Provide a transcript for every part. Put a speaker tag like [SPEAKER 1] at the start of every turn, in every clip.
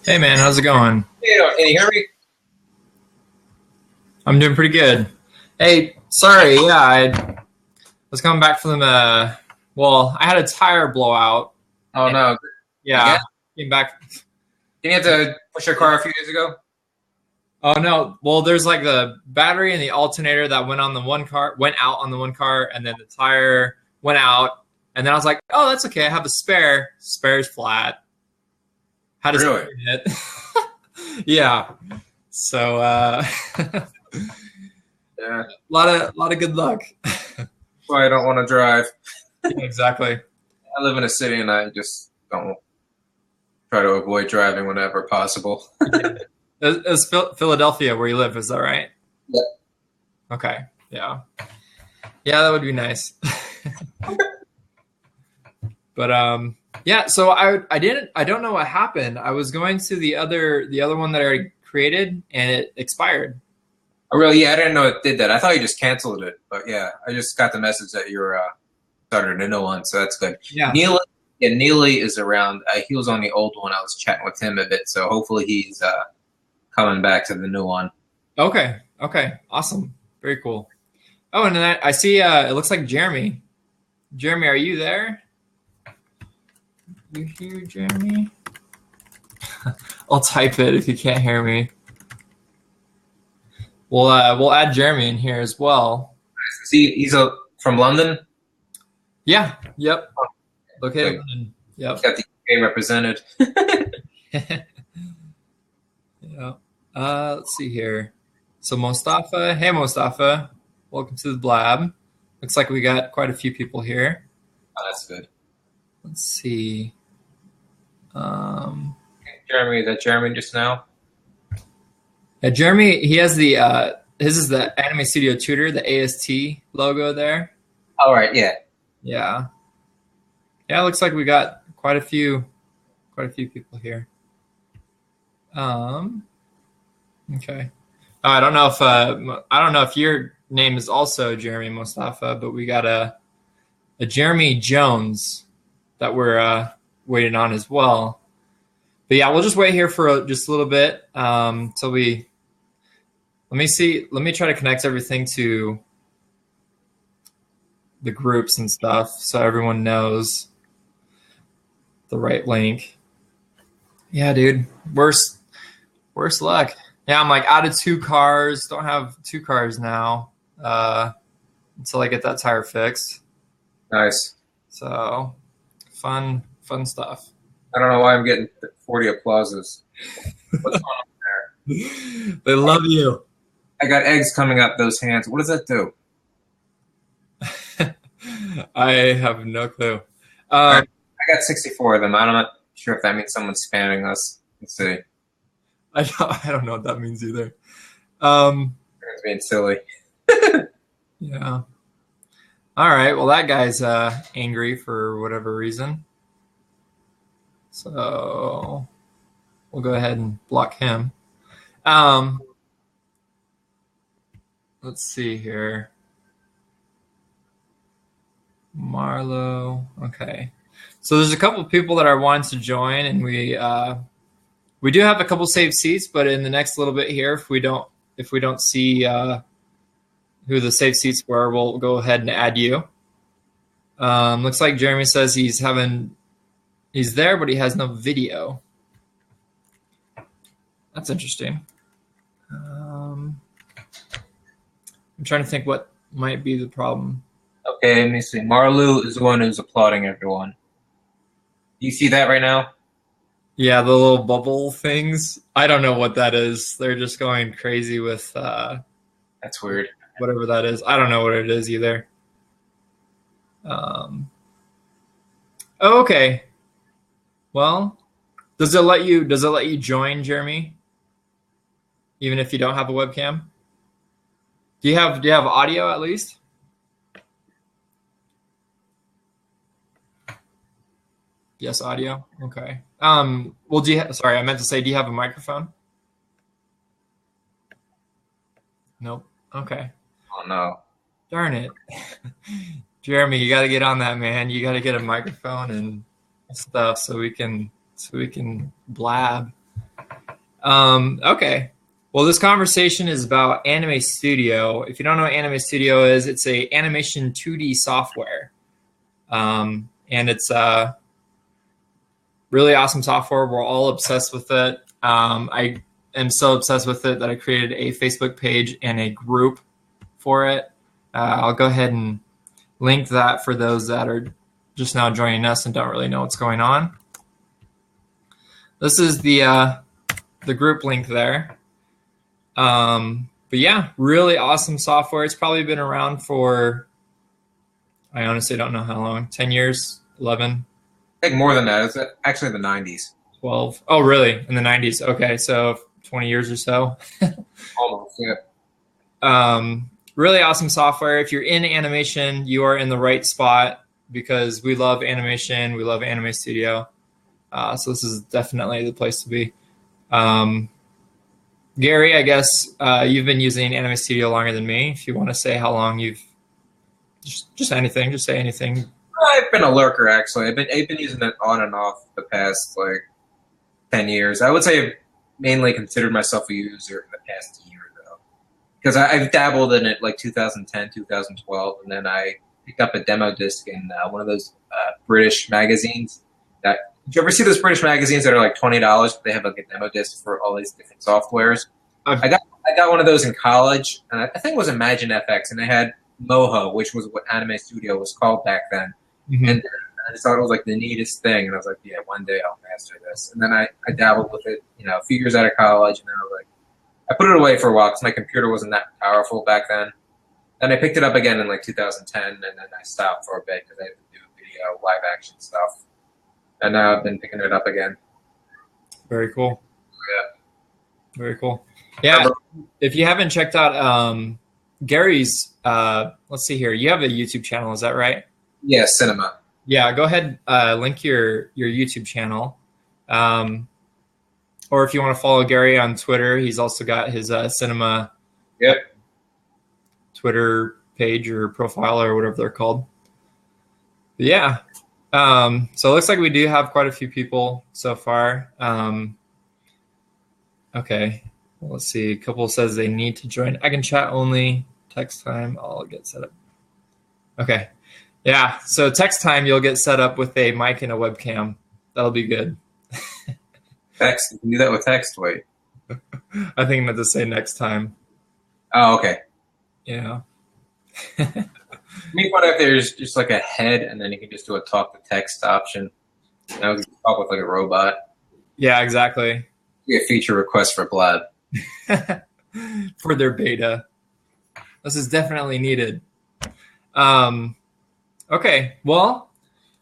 [SPEAKER 1] Hey man, how's it going?
[SPEAKER 2] Hey, can you hear me?
[SPEAKER 1] I'm doing pretty good. Hey, sorry, yeah, I was coming back from well, I had a tire blowout.
[SPEAKER 2] Oh
[SPEAKER 1] And
[SPEAKER 2] no.
[SPEAKER 1] yeah,
[SPEAKER 2] Again?
[SPEAKER 1] came back.
[SPEAKER 2] Didn't you have to push your car a few days ago?
[SPEAKER 1] Oh no, well, there's like the battery and the alternator that went out on the one car, and then the tire went out, and then I was like, oh, that's okay, I have a spare. Spare's flat. Had a
[SPEAKER 2] Really?
[SPEAKER 1] spare in it. Yeah. So a
[SPEAKER 2] Yeah.
[SPEAKER 1] lot of good luck.
[SPEAKER 2] Why I don't want to drive.
[SPEAKER 1] Yeah, exactly.
[SPEAKER 2] I live in a city and I just don't try to avoid driving whenever possible.
[SPEAKER 1] It's Philadelphia where you live, is that right?
[SPEAKER 2] Yeah.
[SPEAKER 1] Okay. Yeah. Yeah, that would be nice. But yeah, so I don't know what happened. I was going to the other one that I already created and it expired.
[SPEAKER 2] Oh, really? Yeah, I didn't know it did that. I thought you just canceled it. But yeah, I just got the message that you were started a new one, so that's good.
[SPEAKER 1] Yeah.
[SPEAKER 2] Neely is around. He was on the old one. I was chatting with him a bit, so hopefully he's coming back to the new one.
[SPEAKER 1] Okay. Okay. Awesome. Very cool. Oh, and then I see it looks like Jeremy. Jeremy, are you there? You hear Jeremy? I'll type it if you can't hear me. We'll add Jeremy in here as well.
[SPEAKER 2] See, he's from London.
[SPEAKER 1] Yeah. Yep. Located in
[SPEAKER 2] Okay.
[SPEAKER 1] London. Yep.
[SPEAKER 2] Got the UK represented.
[SPEAKER 1] Yeah. Let's see here. So Mostafa, hey Mostafa, welcome to the Blab. Looks like we got quite a few people here.
[SPEAKER 2] Oh, that's good.
[SPEAKER 1] Let's see.
[SPEAKER 2] Jeremy, is that Jeremy just now?
[SPEAKER 1] Yeah, Jeremy, he has his is the Anime Studio Tutor, the AST logo there.
[SPEAKER 2] All right, yeah.
[SPEAKER 1] Yeah. Yeah, it looks like we got quite a few people here. Okay. I don't know if your name is also Jeremy Mostafa, but we got a Jeremy Jones that we're waiting on as well. But yeah, we'll just wait here for just a little bit till we. Let me see. Let me try to connect everything to the groups and stuff so everyone knows the right link. Yeah, dude. Worst luck. Yeah, I'm like out of 2 cars. Don't have 2 cars now until I get that tire fixed.
[SPEAKER 2] Nice.
[SPEAKER 1] So fun stuff.
[SPEAKER 2] I don't know why I'm getting 40 applauses. What's going on there?
[SPEAKER 1] They love you.
[SPEAKER 2] I got eggs coming up those hands. What does that do?
[SPEAKER 1] I have no clue.
[SPEAKER 2] I got 64 of them. I'm not sure if that means someone's spamming us. Let's see.
[SPEAKER 1] I don't know what that means either.
[SPEAKER 2] It's being silly.
[SPEAKER 1] Yeah. All right. Well, that guy's angry for whatever reason. So we'll go ahead and block him. Let's see here. Marlo. Okay. So there's a couple of people that are wanting to join, and we do have a couple saved seats, but in the next little bit here, if we don't see who the saved seats were, we'll go ahead and add you. Looks like Jeremy says he's there, but he has no video. That's interesting. I'm trying to think what might be the problem.
[SPEAKER 2] Okay, let me see. Marlu is the one who's applauding everyone. Do you see that right now?
[SPEAKER 1] Yeah, the little bubble things. I don't know what that is. They're just going crazy with
[SPEAKER 2] That's weird.
[SPEAKER 1] whatever that is. I don't know what it is either. Oh, okay. Well, does it let you join, Jeremy? Even if you don't have a webcam? Do you have audio at least? Yes, audio. Okay. Well, sorry, I meant to say, do you have a microphone? Nope. Okay.
[SPEAKER 2] Oh no.
[SPEAKER 1] Darn it. Jeremy, you got to get on that, man. You got to get a microphone and stuff so we can blab. Okay. Well, this conversation is about Anime Studio. If you don't know what Anime Studio is, it's a animation 2D software. And it's really awesome software. We're all obsessed with it. I am so obsessed with it that I created a Facebook page and a group for it. I'll go ahead and link that for those that are just now joining us and don't really know what's going on. This is the group link there. But yeah, really awesome software. It's probably been around for, I honestly don't know how long, 10 years, 11?
[SPEAKER 2] I think more than that. It's actually the 90s.
[SPEAKER 1] 12. Oh, really? In the 90s. Okay, so 20 years or so.
[SPEAKER 2] Almost, yeah.
[SPEAKER 1] Really awesome software. If you're in animation, you are in the right spot because we love animation. We love Anime Studio. So this is definitely the place to be. Gary, I guess you've been using Anime Studio longer than me. If you want to say how long you've, just anything, just say anything.
[SPEAKER 2] I've been a lurker, actually. I've been using it on and off the past, 10 years. I would say I've mainly considered myself a user in the past year, though. Because I've dabbled in it 2010, 2012, and then I picked up a demo disc in one of those British magazines. Did you ever see those British magazines that are $20, but they have a demo disc for all these different softwares? I got one of those in college, and I think it was Imagine FX, and they had Moho, which was what Anime Studio was called back then. Mm-hmm. And I just thought it was the neatest thing, and I was like, yeah, one day I'll master this. And then I dabbled with it, a few years out of college, and then I was like, I put it away for a while because my computer wasn't that powerful back then. Then I picked it up again in 2010, and then I stopped for a bit because I had to do video, live action stuff. And now I've been picking it up again.
[SPEAKER 1] Very cool.
[SPEAKER 2] Yeah.
[SPEAKER 1] Very cool. Yeah. If you haven't checked out Gary's, let's see here. You have a YouTube channel, is that right?
[SPEAKER 2] Yeah, Cinema.
[SPEAKER 1] Yeah, go ahead, link your YouTube channel. Or if you want to follow Gary on Twitter, he's also got his Cinema Twitter page or profile or whatever they're called. But yeah. So it looks like we do have quite a few people so far. Okay. Well, let's see. A couple says they need to join. I can chat only. Text time. I'll get set up. Okay. Yeah. So text time, you'll get set up with a mic and a webcam. That'll be good.
[SPEAKER 2] Text. You can do that with text. Wait.
[SPEAKER 1] I think I meant to say next time.
[SPEAKER 2] Oh, okay.
[SPEAKER 1] Yeah.
[SPEAKER 2] Make fun if there's just a head, and then you can just do a talk to text option. You can talk with a robot. Yeah,
[SPEAKER 1] exactly.
[SPEAKER 2] Be a feature request for Blab.
[SPEAKER 1] For their beta. This is definitely needed. Okay, well,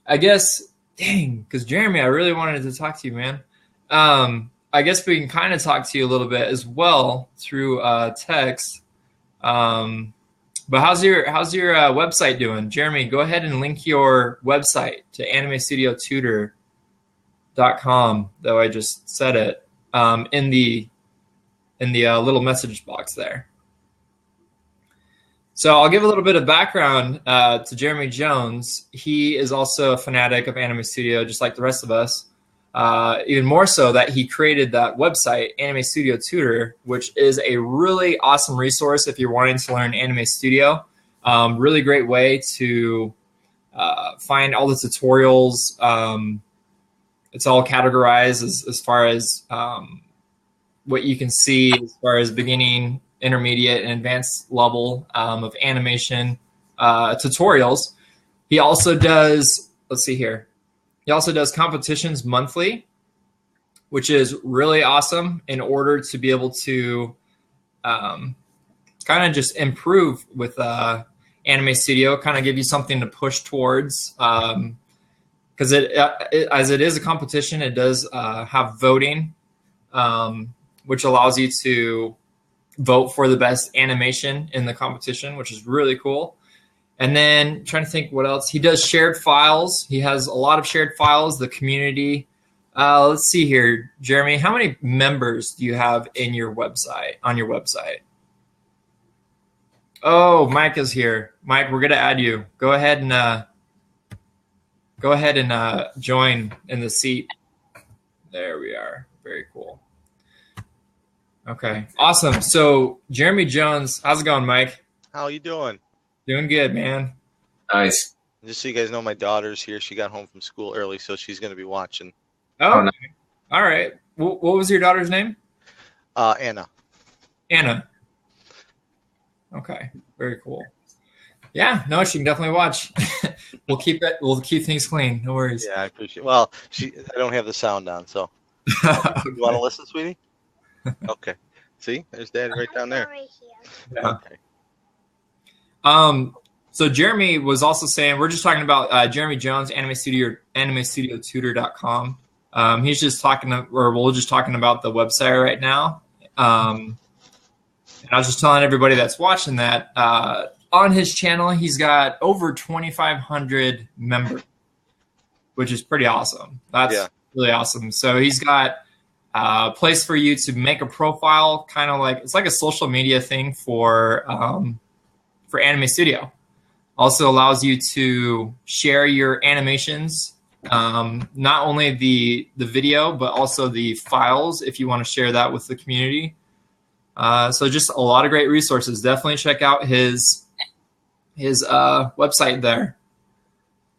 [SPEAKER 1] I guess, dang, because Jeremy, I really wanted to talk to you, man. I guess we can kind of talk to you a little bit as well through text. But how's your website doing? Jeremy, go ahead and link your website to animestudiotutor.com, though I just said it, in the little message box there. So I'll give a little bit of background to Jeremy Jones. He is also a fanatic of Anime Studio, just like the rest of us. Even more so that he created that website, Anime Studio Tutor, which is a really awesome resource if you're wanting to learn Anime Studio. Really great way to find all the tutorials. It's all categorized as far as what you can see as far as beginning, intermediate, and advanced level of animation tutorials. He also does, let's see here. He also does competitions monthly, which is really awesome in order to be able to kind of just improve with Anime Studio, kind of give you something to push towards. Because as it is a competition, it does have voting, which allows you to vote for the best animation in the competition, which is really cool. And then trying to think what else. He does shared files. He has a lot of shared files, the community. Let's see here, Jeremy, how many members do you have on your website? Oh, Mike is here. Mike, we're going to add you. Go ahead and join in the seat. There we are. Very cool. Okay, awesome. So Jeremy Jones, how's it going, Mike?
[SPEAKER 3] How you doing?
[SPEAKER 1] Doing good, man.
[SPEAKER 2] Nice.
[SPEAKER 3] Just so you guys know, my daughter's here. She got home from school early, so she's going to be watching.
[SPEAKER 1] Oh,
[SPEAKER 2] no.
[SPEAKER 1] All right. What was your daughter's name?
[SPEAKER 3] Anna.
[SPEAKER 1] Anna. Okay, very cool. Yeah, no, she can definitely watch. We'll keep things clean. No worries.
[SPEAKER 3] Yeah, I appreciate it. Well, I don't have the sound on, so.
[SPEAKER 1] Okay.
[SPEAKER 3] You want to listen, sweetie? Okay. See? There's Daddy right down there.
[SPEAKER 1] Yeah.
[SPEAKER 3] Okay.
[SPEAKER 1] So Jeremy was also saying, we're just talking about Jeremy Jones, animestudiotutor.com. He's just we're just talking about the website right now. And I was just telling everybody that's watching that on his channel, he's got over 2,500 members, which is pretty awesome. That's really awesome. So he's got a place for you to make a profile, kind of like, it's like a social media thing for Anime Studio. Also allows you to share your animations, not only the video, but also the files if you want to share that with the community. So just a lot of great resources. Definitely check out his website there.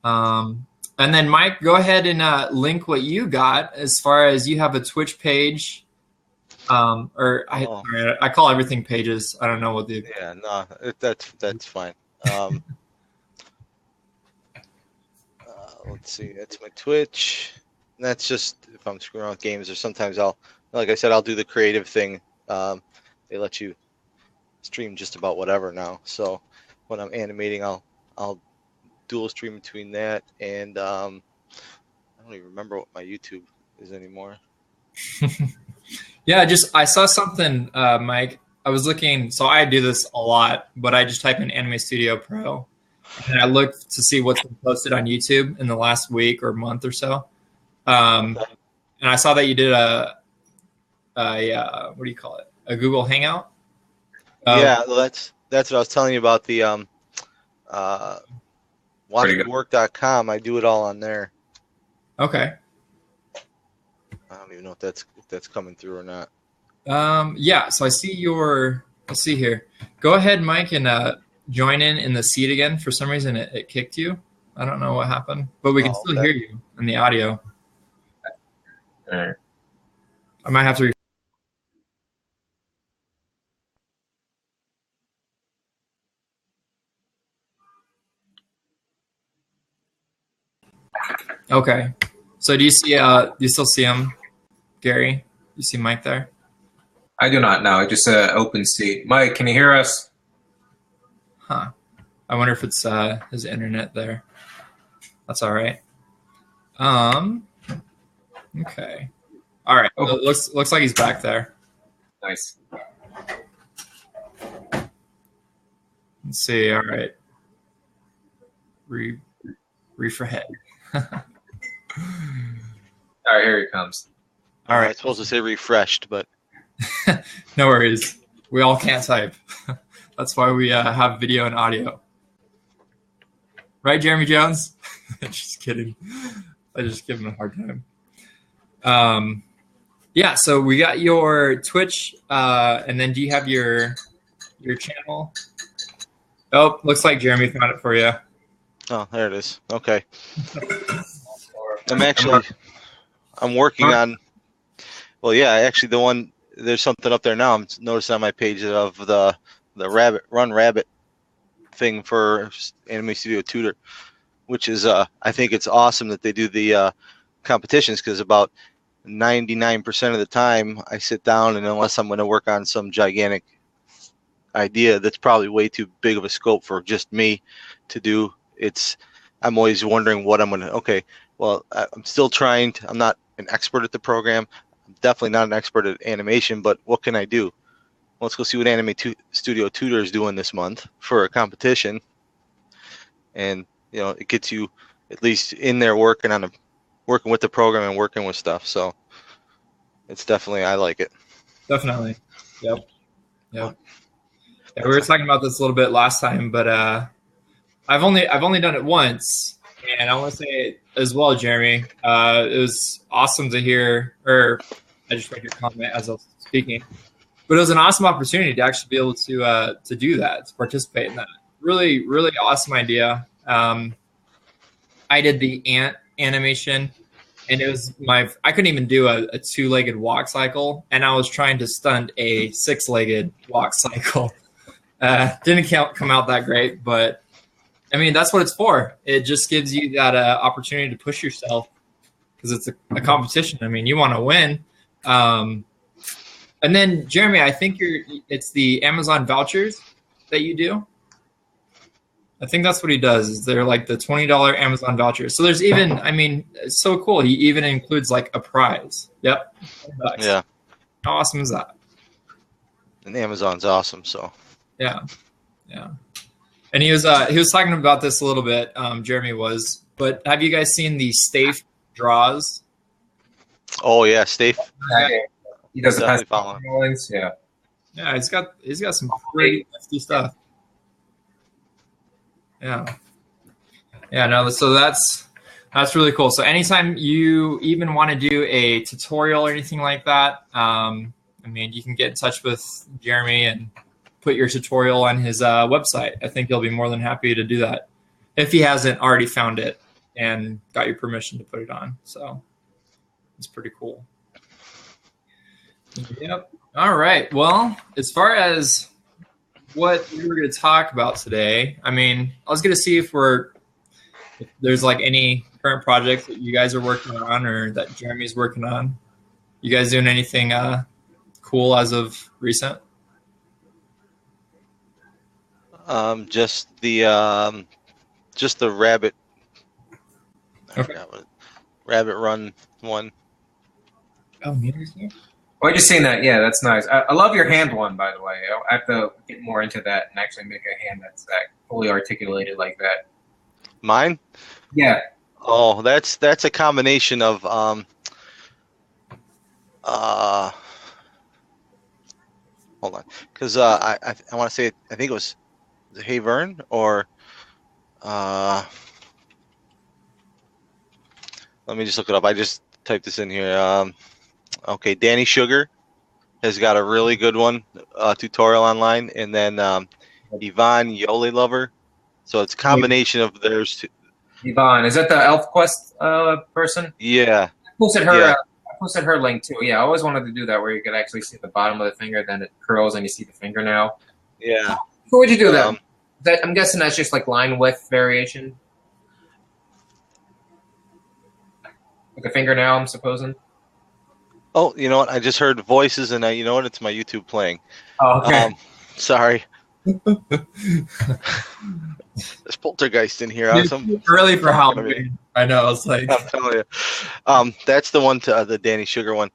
[SPEAKER 1] And then Mike, go ahead and link what you got as far as you have a Twitch page. I call everything pages. I don't know what the
[SPEAKER 3] that's fine. Let's see. That's my Twitch. That's just if I'm screwing around with games, or sometimes I'll do the creative thing. They let you stream just about whatever now. So when I'm animating, I'll dual stream between that and I don't even remember what my YouTube is anymore.
[SPEAKER 1] Yeah, I saw something, Mike. I was looking, so I do this a lot, but I just type in Anime Studio Pro, and I look to see what's been posted on YouTube in the last week or month or so. And I saw that you did a what do you call it? A Google Hangout?
[SPEAKER 3] Yeah, well, that's what I was telling you about, the watchwork.com. I do it all on there.
[SPEAKER 1] Okay.
[SPEAKER 3] I don't even know if that's coming through or not.
[SPEAKER 1] Yeah, so I see let's see here. Go ahead, Mike, and join in the seat again. For some reason, it kicked you. I don't know what happened, but we can still hear you in the audio.
[SPEAKER 2] All right.
[SPEAKER 1] I might have to. Okay. So do you still see him, Gary? You see Mike there?
[SPEAKER 2] I do not know. Just open seat. Mike, can you hear us?
[SPEAKER 1] Huh. I wonder if it's his internet there. That's all right. Okay. All right.
[SPEAKER 2] Oh.
[SPEAKER 1] It looks like he's back there.
[SPEAKER 2] Nice.
[SPEAKER 1] Let's see. All right. Refresh.
[SPEAKER 2] All right, here he comes.
[SPEAKER 1] All
[SPEAKER 3] I
[SPEAKER 1] right.
[SPEAKER 3] was supposed to say refreshed, but
[SPEAKER 1] No worries. We all can't type. That's why we have video and audio. Right, Jeremy Jones? Just kidding. I just give him a hard time. Yeah, so we got your Twitch, and then do you have your channel? Oh, looks like Jeremy found it for you.
[SPEAKER 3] oh, there it is. Okay. I'm working on. Well, yeah, actually, there's something up there now. I'm noticing on my page of the Run Rabbit thing for Anime Studio Tutor, which is I think it's awesome that they do the competitions, because about 99% of the time I sit down, and unless I'm going to work on some gigantic idea that's probably way too big of a scope for just me to do, I'm always wondering what I'm going to. Okay, well, I'm still trying. I'm not an expert at the program. I'm definitely not an expert at animation, but what can I do? Let's go see what Anime Studio Tutor is doing this month for a competition, and it gets you at least in there working with the program and working with stuff. So it's definitely, I like it.
[SPEAKER 1] Definitely. Yep. Yeah, we were talking about this a little bit last time, but I've only done it once, and I want to say as well, Jeremy, it was awesome to hear. Or I just read your comment as I was speaking. But it was an awesome opportunity to actually be able to do that, to participate in that. Really, really awesome idea. I did the ant animation, and it was I couldn't even do a two-legged walk cycle, and I was trying to stunt a six-legged walk cycle. Didn't come out that great, but I mean, that's what it's for. It just gives you that opportunity to push yourself because it's a competition. I mean, you want to win. And then Jeremy, I think it's the Amazon vouchers that you do. I think that's what he does. Is they're like the $20 Amazon vouchers. So there's even, I mean, it's so cool. He even includes like a prize. Yep. $20.
[SPEAKER 3] Yeah.
[SPEAKER 1] How awesome is that?
[SPEAKER 3] And Amazon's awesome. So.
[SPEAKER 1] Yeah. Yeah. And he was talking about this a little bit. Jeremy was, but have you guys seen the Stafe draws?
[SPEAKER 3] Oh yeah, Stafe.
[SPEAKER 2] He does the
[SPEAKER 3] Definitely
[SPEAKER 2] past
[SPEAKER 3] following.
[SPEAKER 2] drawings. Yeah.
[SPEAKER 1] Yeah, he's got some pretty nifty stuff. Yeah. Yeah, no, so that's really cool. So anytime you even want to do a tutorial or anything like that, I mean, you can get in touch with Jeremy and put your tutorial on his website. I think he'll be more than happy to do that if he hasn't already found it and got your permission to put it on. So it's pretty cool. Yep. All right. Well, as far as what we were going to talk about today, I mean, I was going to see if there's like any current projects that you guys are working on or that Jeremy's working on. You guys doing anything cool as of recent?
[SPEAKER 3] Just the rabbit.
[SPEAKER 1] Okay.
[SPEAKER 3] Rabbit run one.
[SPEAKER 1] Oh, Meter's here?
[SPEAKER 2] Oh, I just seen that. Yeah, that's nice. I love your hand one, by the way. I have to get more into that and actually make a hand that's fully articulated like that.
[SPEAKER 3] Mine?
[SPEAKER 2] Yeah.
[SPEAKER 3] Oh, that's a combination of hold on, because I want to say I think it was Havern or let me just look it up. I just typed this in here. Okay, Danny Sugar has got a really good one tutorial online, and then Yvonne Yoli Lover. So it's a combination of theirs.
[SPEAKER 2] Yvonne, is that the ElfQuest person?
[SPEAKER 3] Yeah.
[SPEAKER 2] I posted her.
[SPEAKER 3] Yeah.
[SPEAKER 2] I posted her link too. Yeah, I always wanted to do that where you could actually see the bottom of the finger, then it curls and you see the fingernail.
[SPEAKER 3] Yeah.
[SPEAKER 2] Who would you do that? I'm guessing that's just like line width variation. Like a fingernail, I'm supposing.
[SPEAKER 3] Oh, you know what? I just heard voices, and you know what? It's my YouTube playing.
[SPEAKER 2] Oh, okay.
[SPEAKER 3] Sorry. There's poltergeist in here.
[SPEAKER 1] Early for Halloween. I know. It's like
[SPEAKER 3] I'm telling you. That's the one to the Danny Sugar one.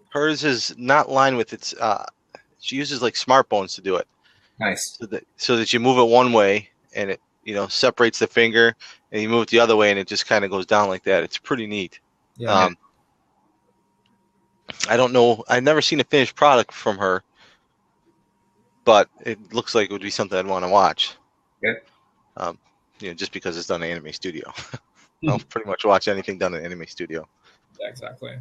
[SPEAKER 3] Hers is not line with its. She uses like smartphones to do it.
[SPEAKER 2] Nice.
[SPEAKER 3] So that you move it one way, and it separates the finger, and you move it the other way, and it just kind of goes down like that. It's pretty neat.
[SPEAKER 1] yeah.
[SPEAKER 3] I don't know. I've never seen a finished product from her, but it looks like it would be something I'd want to watch.
[SPEAKER 2] Yeah.
[SPEAKER 3] Just because it's done in Anime Studio. I'll pretty much watch anything done in Anime Studio.
[SPEAKER 1] Yeah, exactly.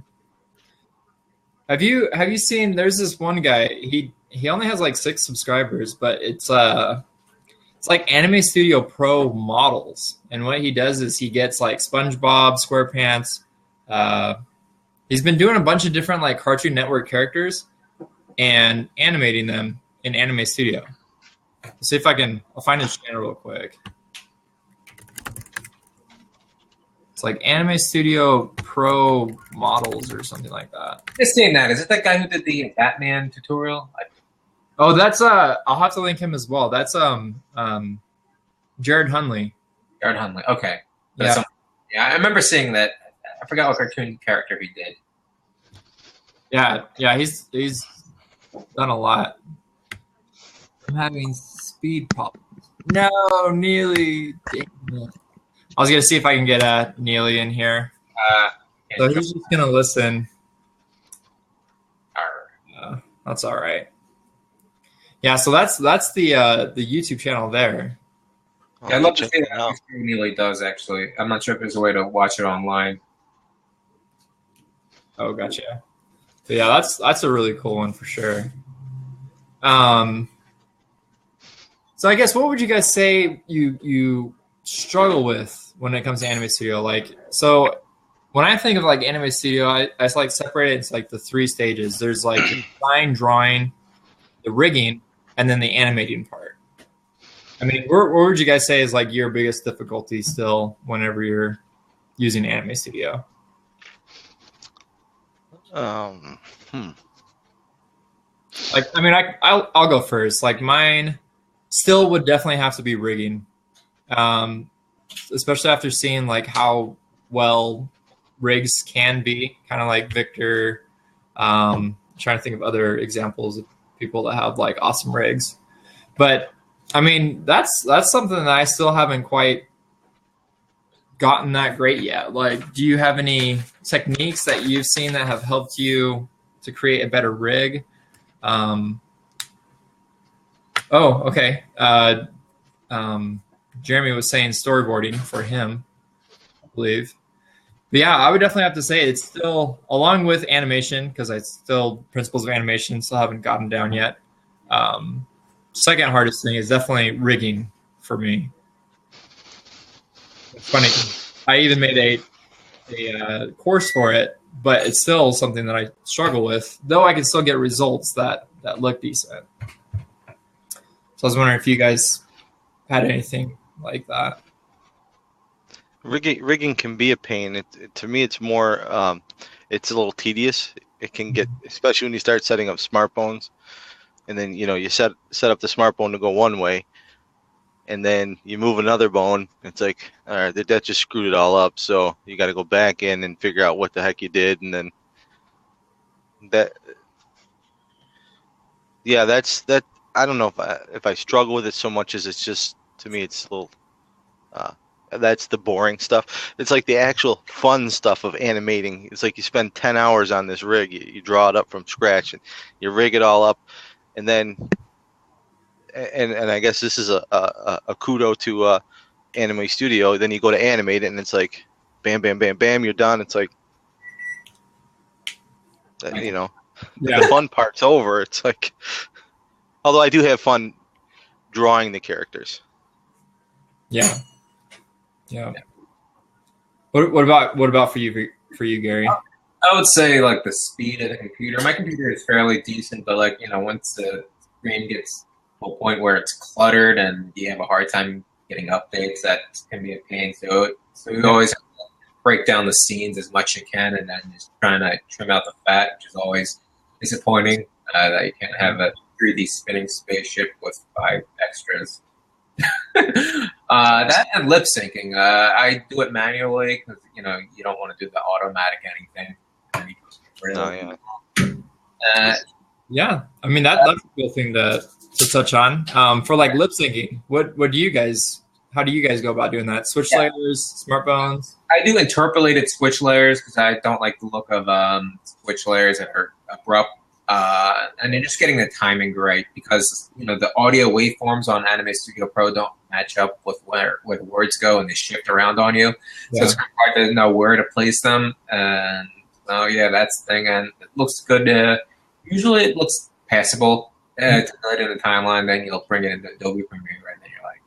[SPEAKER 1] Have you seen? There's this one guy. He only has like 6 subscribers, but it's like Anime Studio Pro models, and what he does is he gets like SpongeBob, SquarePants. He's been doing a bunch of different like Cartoon Network characters and animating them in Anime Studio. Let's see if I'll find his channel real quick. It's like Anime Studio Pro models or something like that.
[SPEAKER 2] Just seeing that. Is it that guy who did the Batman tutorial?
[SPEAKER 1] Oh, that's I'll have to link him as well. That's Jared Hunley.
[SPEAKER 2] Jared Hunley. Okay.
[SPEAKER 1] Yeah.
[SPEAKER 2] I remember seeing that. I forgot what cartoon character he did.
[SPEAKER 1] Yeah, he's done a lot. I'm having speed problems. No, Neely. Damn it. I was gonna see if I can get Neely in here. So he's just gonna listen. That's all right. Yeah, so that's the YouTube channel there.
[SPEAKER 2] Yeah, I'd love to see how Neely does. Actually, I'm not sure if there's a way to watch it online.
[SPEAKER 1] Oh, gotcha. But yeah, that's a really cool one for sure. So I guess what would you guys say you struggle with when it comes to Anime Studio? Like, so when I think of like Anime Studio, I like separate it into like the 3 stages. There's like design, drawing, the rigging, and then the animating part. I mean, what would you guys say is like your biggest difficulty still whenever you're using Anime Studio? Like, I mean, I'll go first. Like, mine still would definitely have to be rigging, especially after seeing like how well rigs can be. Kind of like Victor. Trying to think of other examples of people that have like awesome rigs, but I mean, that's something that I still haven't quite gotten that great yet. Like, do you have any techniques that you've seen that have helped you to create a better rig? Okay. Jeremy was saying storyboarding for him, I believe. But yeah, I would definitely have to say it's still, along with animation, because I still, principles of animation still haven't gotten down yet. Second hardest thing is definitely rigging for me. It's funny, I even made a course for it, but it's still something that I struggle with, though I can still get results that look decent. So I was wondering if you guys had anything like that.
[SPEAKER 3] Rigging can be a pain. To me, it's more, it's a little tedious. It can get, especially when you start setting up smart bones, and then you set up the smart bone to go one way, and then you move another bone. It's like, all right, that just screwed it all up. So you got to go back in and figure out what the heck you did, and then that. Yeah, that's that. I don't know if I struggle with it so much as it's just, to me, it's a little. That's the boring stuff. It's like the actual fun stuff of animating. It's like you spend 10 hours on this rig. You draw it up from scratch and you rig it all up, and then and I guess this is a kudo to Anime Studio. Then you go to animate it, and it's like bam, bam, bam, bam. You're done. It's like
[SPEAKER 1] Yeah.
[SPEAKER 3] the fun part's over. It's like, although I do have fun drawing the characters.
[SPEAKER 1] Yeah. What about for you, Gary?
[SPEAKER 2] I would say like the speed of the computer. My computer is fairly decent, but like once the screen gets to a point where it's cluttered and you have a hard time getting updates, that can be a pain. So you always have to break down the scenes as much as you can, and then just trying to trim out the fat, which is always disappointing. That you can't have a 3D spinning spaceship with 5 extras. That and lip syncing. I do it manually because you don't want to do the automatic anything.
[SPEAKER 1] Yeah, I mean that's a cool thing to touch on. For like lip syncing, what do you guys? How do you guys go about doing that? Switch layers, smart bones.
[SPEAKER 2] I do interpolated switch layers because I don't like the look of switch layers that are abrupt. And then just getting the timing right, because the audio waveforms on Anime Studio Pro don't match up with where the words go, and they shift around on you. So it's kind of hard to know where to place them. And that's the thing. And it looks good. Usually it looks passable to put it in the timeline. Then you'll bring it into Adobe Premiere, and then you're like,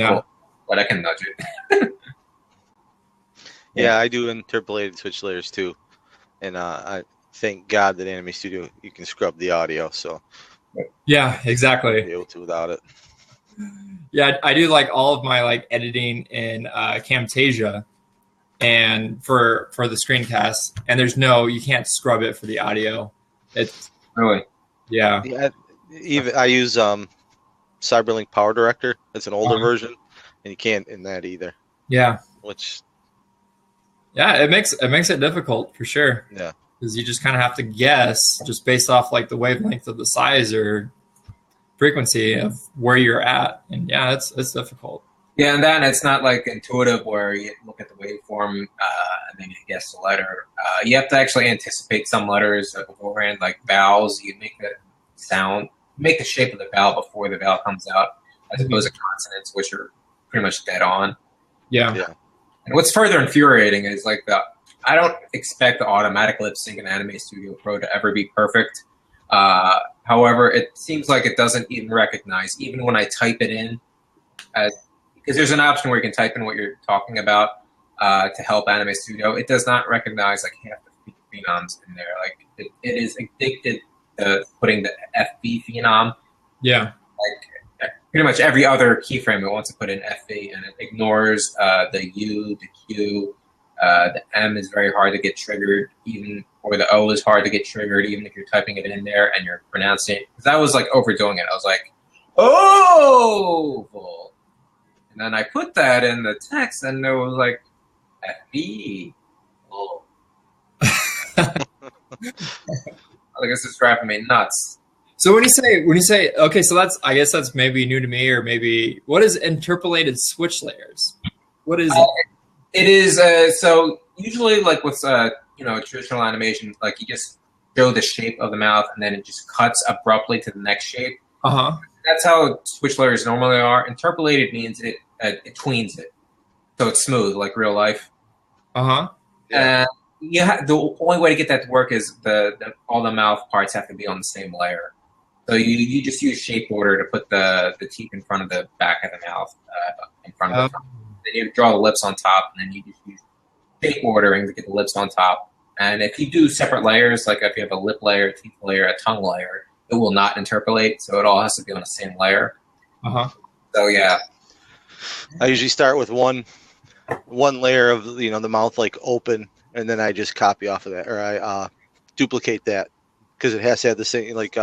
[SPEAKER 2] cool. But I can nudge it.
[SPEAKER 3] Yeah, I do interpolated switch layers too, and I thank God that Anime Studio, you can scrub the audio. So
[SPEAKER 1] yeah, exactly.
[SPEAKER 3] Be able to without it.
[SPEAKER 1] Yeah, I do like all of my like editing in Camtasia, and for the screencast, and you can't scrub it for the audio. It's
[SPEAKER 2] really
[SPEAKER 1] yeah.
[SPEAKER 3] Even I use Cyberlink Power Director. It's an older version, and you can't in that either.
[SPEAKER 1] Yeah.
[SPEAKER 3] It
[SPEAKER 1] makes it difficult for sure.
[SPEAKER 3] Yeah.
[SPEAKER 1] Because you just kind of have to guess just based off like the wavelength of the size or frequency of where you're at, and it's difficult.
[SPEAKER 2] Yeah, and then it's not like intuitive where you look at the waveform and then you guess the letter. You have to actually anticipate some letters beforehand, like vowels. You make the sound, make the shape of the vowel before the vowel comes out, as opposed to consonants, which are pretty much dead on.
[SPEAKER 1] Yeah.
[SPEAKER 2] And what's further infuriating is like the I don't expect the automatic lip sync in Anime Studio Pro to ever be perfect. However, it seems like it doesn't even recognize, even when I type it in, because there's an option where you can type in what you're talking about to help Anime Studio. It does not recognize like half the phenoms in there. Like it is addicted to putting the FB phenom.
[SPEAKER 1] Yeah.
[SPEAKER 2] Like pretty much every other keyframe it wants to put in FB, and it ignores the U, the Q. The M is very hard to get triggered, or the O is hard to get triggered, even if you're typing it in there and you're pronouncing it. Because I was like overdoing it. I was like, oval. And then I put that in the text, and it was like, FB. Oh. I guess it's driving me nuts.
[SPEAKER 1] So when you say, okay, so I guess that's maybe new to me, or maybe, what is interpolated switch layers? What is it?
[SPEAKER 2] It is so usually like with traditional animation, like you just show the shape of the mouth and then it just cuts abruptly to the next shape. That's how switch layers normally are. Interpolated means it tweens it, so it's smooth like real life.
[SPEAKER 1] Yeah.
[SPEAKER 2] The only way to get that to work is all the mouth parts have to be on the same layer. So you just use shape order to put the teeth in front of the back of the mouth, in front of the front. Then you draw the lips on top, and then you just use shape ordering to get the lips on top. And if you do separate layers, like if you have a lip layer, a teeth layer, a tongue layer, it will not interpolate, so it all has to be on the same layer. So yeah.
[SPEAKER 3] I usually start with one layer of the mouth like open, and then I just copy off of that, or I duplicate that, because it has to have the same, like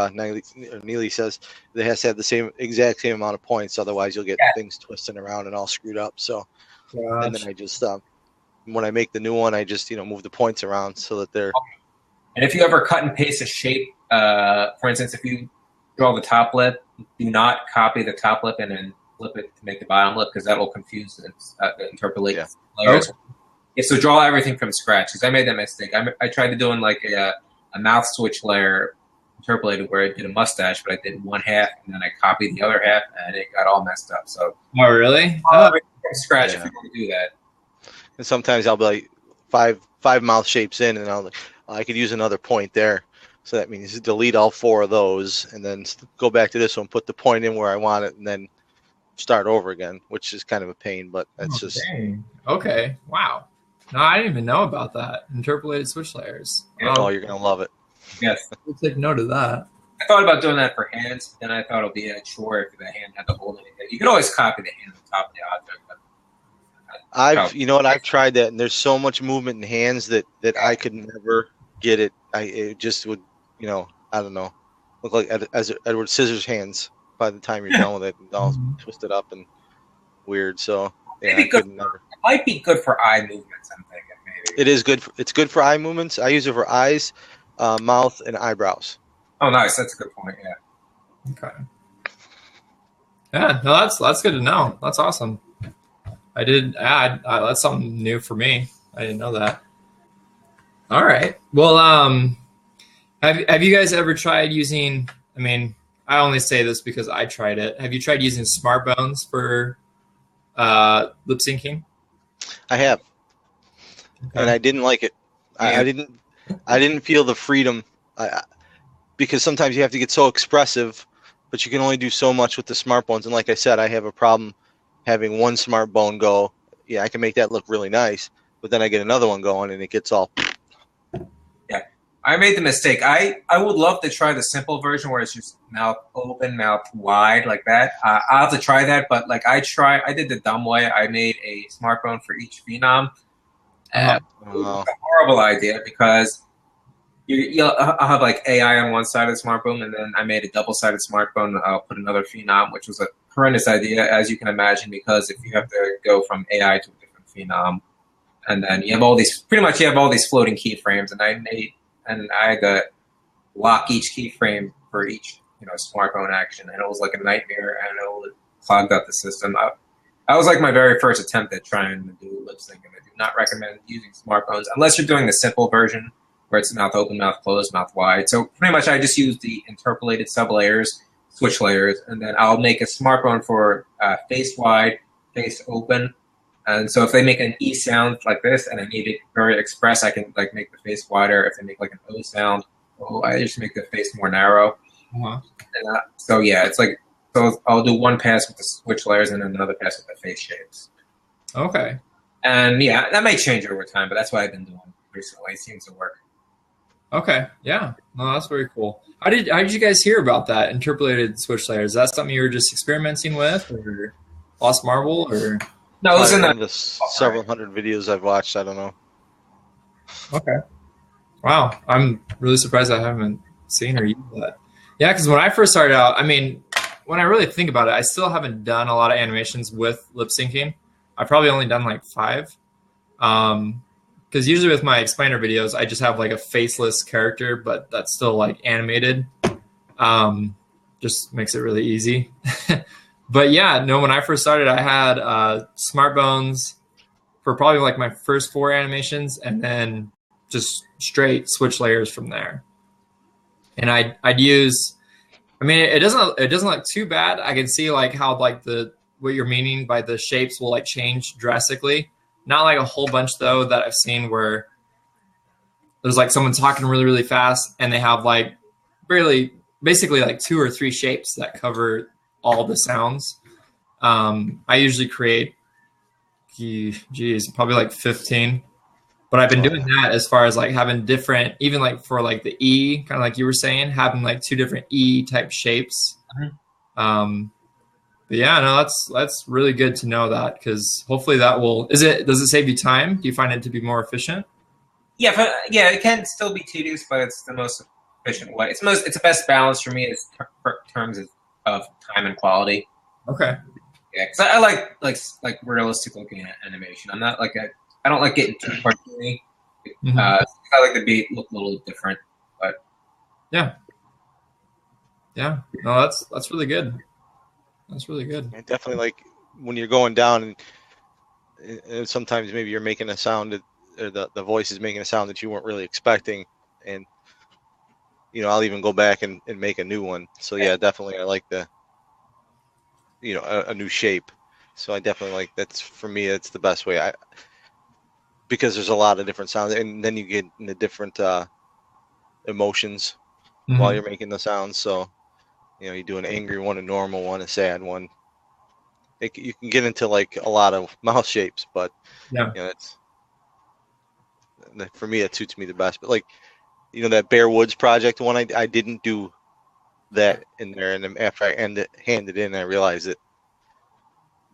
[SPEAKER 3] Neely says, it has to have the exact same amount of points. Otherwise, you'll get things twisting around and all screwed up. So, and then I just when I make the new one, I just move the points around so that they're.
[SPEAKER 2] And if you ever cut and paste a shape, for instance, if you draw the top lip, do not copy the top lip and then flip it to make the bottom lip, because that will confuse the interpolate layers. Yeah, so draw everything from scratch, because I made that mistake. I tried to do in like a mouth switch layer interpolated where I did a mustache, but I did one half and then I copied the other half, and it got all messed up. So
[SPEAKER 1] really?
[SPEAKER 2] From scratch if you want to do that.
[SPEAKER 3] And sometimes I'll be like five mouth shapes in, and I'll like, I could use another point there. So that means delete all 4 of those, and then go back to this one, put the point in where I want it, and then start over again, which is kind of a pain, but that's just.
[SPEAKER 1] Dang. Okay. Wow. No, I didn't even know about that. Interpolated switch layers.
[SPEAKER 3] Oh, you're going to love it.
[SPEAKER 2] Yes.
[SPEAKER 1] We'll take note of that.
[SPEAKER 2] I thought about doing that for hands, then I thought it would be a chore if the hand had to hold anything. You could always copy the hand on top of the object. But
[SPEAKER 3] I've tried that, and there's so much movement in hands that I could never get it. It just would, I don't know, look like Edward Scissors hands by the time you're done with it, all twisted up and weird. So yeah, I could never.
[SPEAKER 2] It might be good for eye movements, I'm thinking, maybe.
[SPEAKER 3] It is good. It's good for eye movements. I use it for eyes, mouth, and eyebrows.
[SPEAKER 2] Oh, nice. That's a good point. Yeah.
[SPEAKER 1] Okay. Yeah, no, that's good to know. That's awesome. I did add. That's something new for me. I didn't know that. All right. Well, have you guys ever tried using? I mean, I only say this because I tried it. Have you tried using SmartBones for lip syncing?
[SPEAKER 3] I have, and I didn't like it.
[SPEAKER 2] Yeah.
[SPEAKER 3] I didn't feel the freedom, because sometimes you have to get so expressive, but you can only do so much with the SmartBones. And like I said, I have a problem having one SmartBone go. Yeah, I can make that look really nice, but then I get another one going, and it gets all.
[SPEAKER 2] Yeah, I made the mistake. I would love to try the simple version where it's just mouth open, mouth wide like that. I'll have to try that, but like I did the dumb way. I made a SmartBone for each phenom. It was a horrible idea, because I'll have like AI on one side of the SmartBone, and then I made a double-sided SmartBone. I'll put another phenom, which was a horrendous idea, as you can imagine, because if you have to go from AI to a different phenom, and then you have all these floating keyframes, and I had to lock each keyframe for each SmartBone action, and it was like a nightmare, and it clogged up the system. That was like my very first attempt at trying to do lip sync, and I do not recommend using SmartBones unless you're doing the simple version where it's mouth open, mouth closed, mouth wide. So pretty much I just use the interpolated sublayers, switch layers, and then I'll make a SmartBone for face wide, face open, And so if they make an E sound like this and I need it very express, I can like make the face wider. If they make like an O sound, I just make the face more narrow.
[SPEAKER 1] Uh-huh.
[SPEAKER 2] And so yeah, it's like, so I'll do one pass with the switch layers and then another pass with the face shapes.
[SPEAKER 1] Okay.
[SPEAKER 2] And yeah, that may change over time, but that's what I've been doing recently. It seems to work.
[SPEAKER 1] Okay. Yeah. No, that's very cool. How did you guys hear about that interpolated switch layers? Is that something you were just experimenting with, or Lost Marble, or?
[SPEAKER 2] No, it was in
[SPEAKER 3] the several hundred videos I've watched. I don't know.
[SPEAKER 1] Okay. Wow. I'm really surprised I haven't seen or used that. Yeah, because when I first started out, I mean, when I really think about it, I still haven't done a lot of animations with lip syncing. I've probably only done like 5. Because usually with my explainer videos, I just have like a faceless character, but that's still like animated. Just makes it really easy. But yeah, no, when I first started, I had SmartBones for probably like my first 4 animations, and then just straight switch layers from there. And I'd use, I mean, it doesn't look too bad. I can see like how like what you're meaning by the shapes will like change drastically. Not like a whole bunch though that I've seen where there's like someone talking really, really fast and they have like basically like 2 or 3 shapes that cover all the sounds. I usually create, probably like 15. But I've been doing that as far as like having different, even like for like the E, kind of like you were saying, having like 2 different E type shapes. But yeah, no, that's really good to know that, because hopefully that does it save you time? Do you find it to be more efficient?
[SPEAKER 2] Yeah, but yeah, it can still be tedious, but it's the most efficient way. It's the best balance for me in terms of time and quality.
[SPEAKER 1] Okay.
[SPEAKER 2] Yeah, because I like realistic looking animation. I'm not like I don't like getting too cartoony.
[SPEAKER 1] Mm-hmm.
[SPEAKER 2] I like the beat look a little different, but
[SPEAKER 1] yeah, no, that's really good. That's really good.
[SPEAKER 3] I definitely like when you're going down, and sometimes maybe you're making a sound, or the voice is making a sound that you weren't really expecting, and I'll even go back and make a new one. So yeah, definitely I like a new shape. So I definitely like, that's for me, it's the best way. Because there's a lot of different sounds, and then you get into different emotions while you're making the sounds. So you do an angry one, a normal one, a sad one. You can get into like a lot of mouth shapes, but for me it suits me the best. But like that Bear Woods project one, I didn't do that in there, and then after I handed in, I realized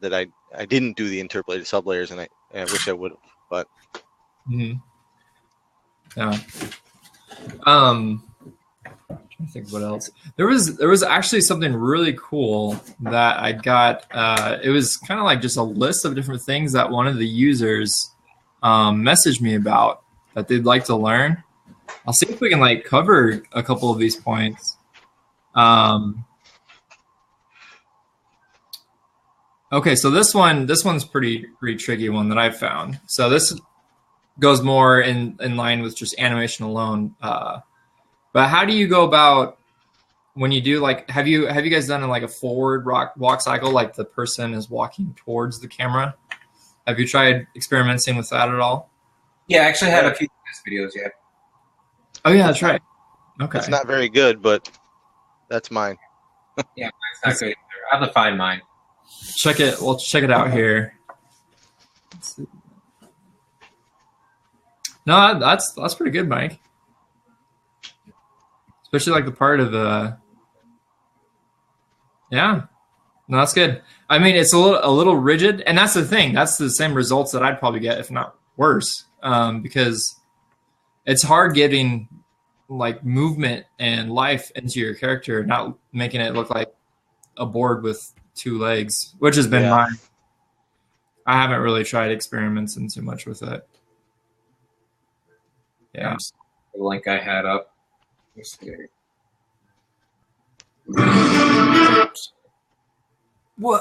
[SPEAKER 3] that I didn't do the interpolated sublayers, and I wish I would have. But
[SPEAKER 1] yeah. I think what else there was actually something really cool that I got. It was kind of like just a list of different things that one of the users messaged me about that they'd like to learn. I'll see if we can like cover a couple of these points. Okay, so this one's pretty tricky one that I've found. So this goes more in line with just animation alone. But how do you go about when you do like, have you guys done like a forward walk cycle, like the person is walking towards the camera? Have you tried experimenting with that at all?
[SPEAKER 2] Yeah, I actually had a few videos yet.
[SPEAKER 1] Oh yeah, that's right. Okay.
[SPEAKER 3] It's not very good, but that's mine.
[SPEAKER 2] Yeah, mine's not good either. I have to find mine.
[SPEAKER 1] Check it. We'll check it out here. No, that's pretty good, Mike. Especially like the part of the. Yeah, no, that's good. I mean, it's a little rigid, and that's the thing. That's the same results that I'd probably get, if not worse, because it's hard getting like movement and life into your character, not making it look like a board with 2 legs, which has been mine. I haven't really tried experimenting too much with it. Yeah.
[SPEAKER 2] The link I had up.
[SPEAKER 1] Whoa.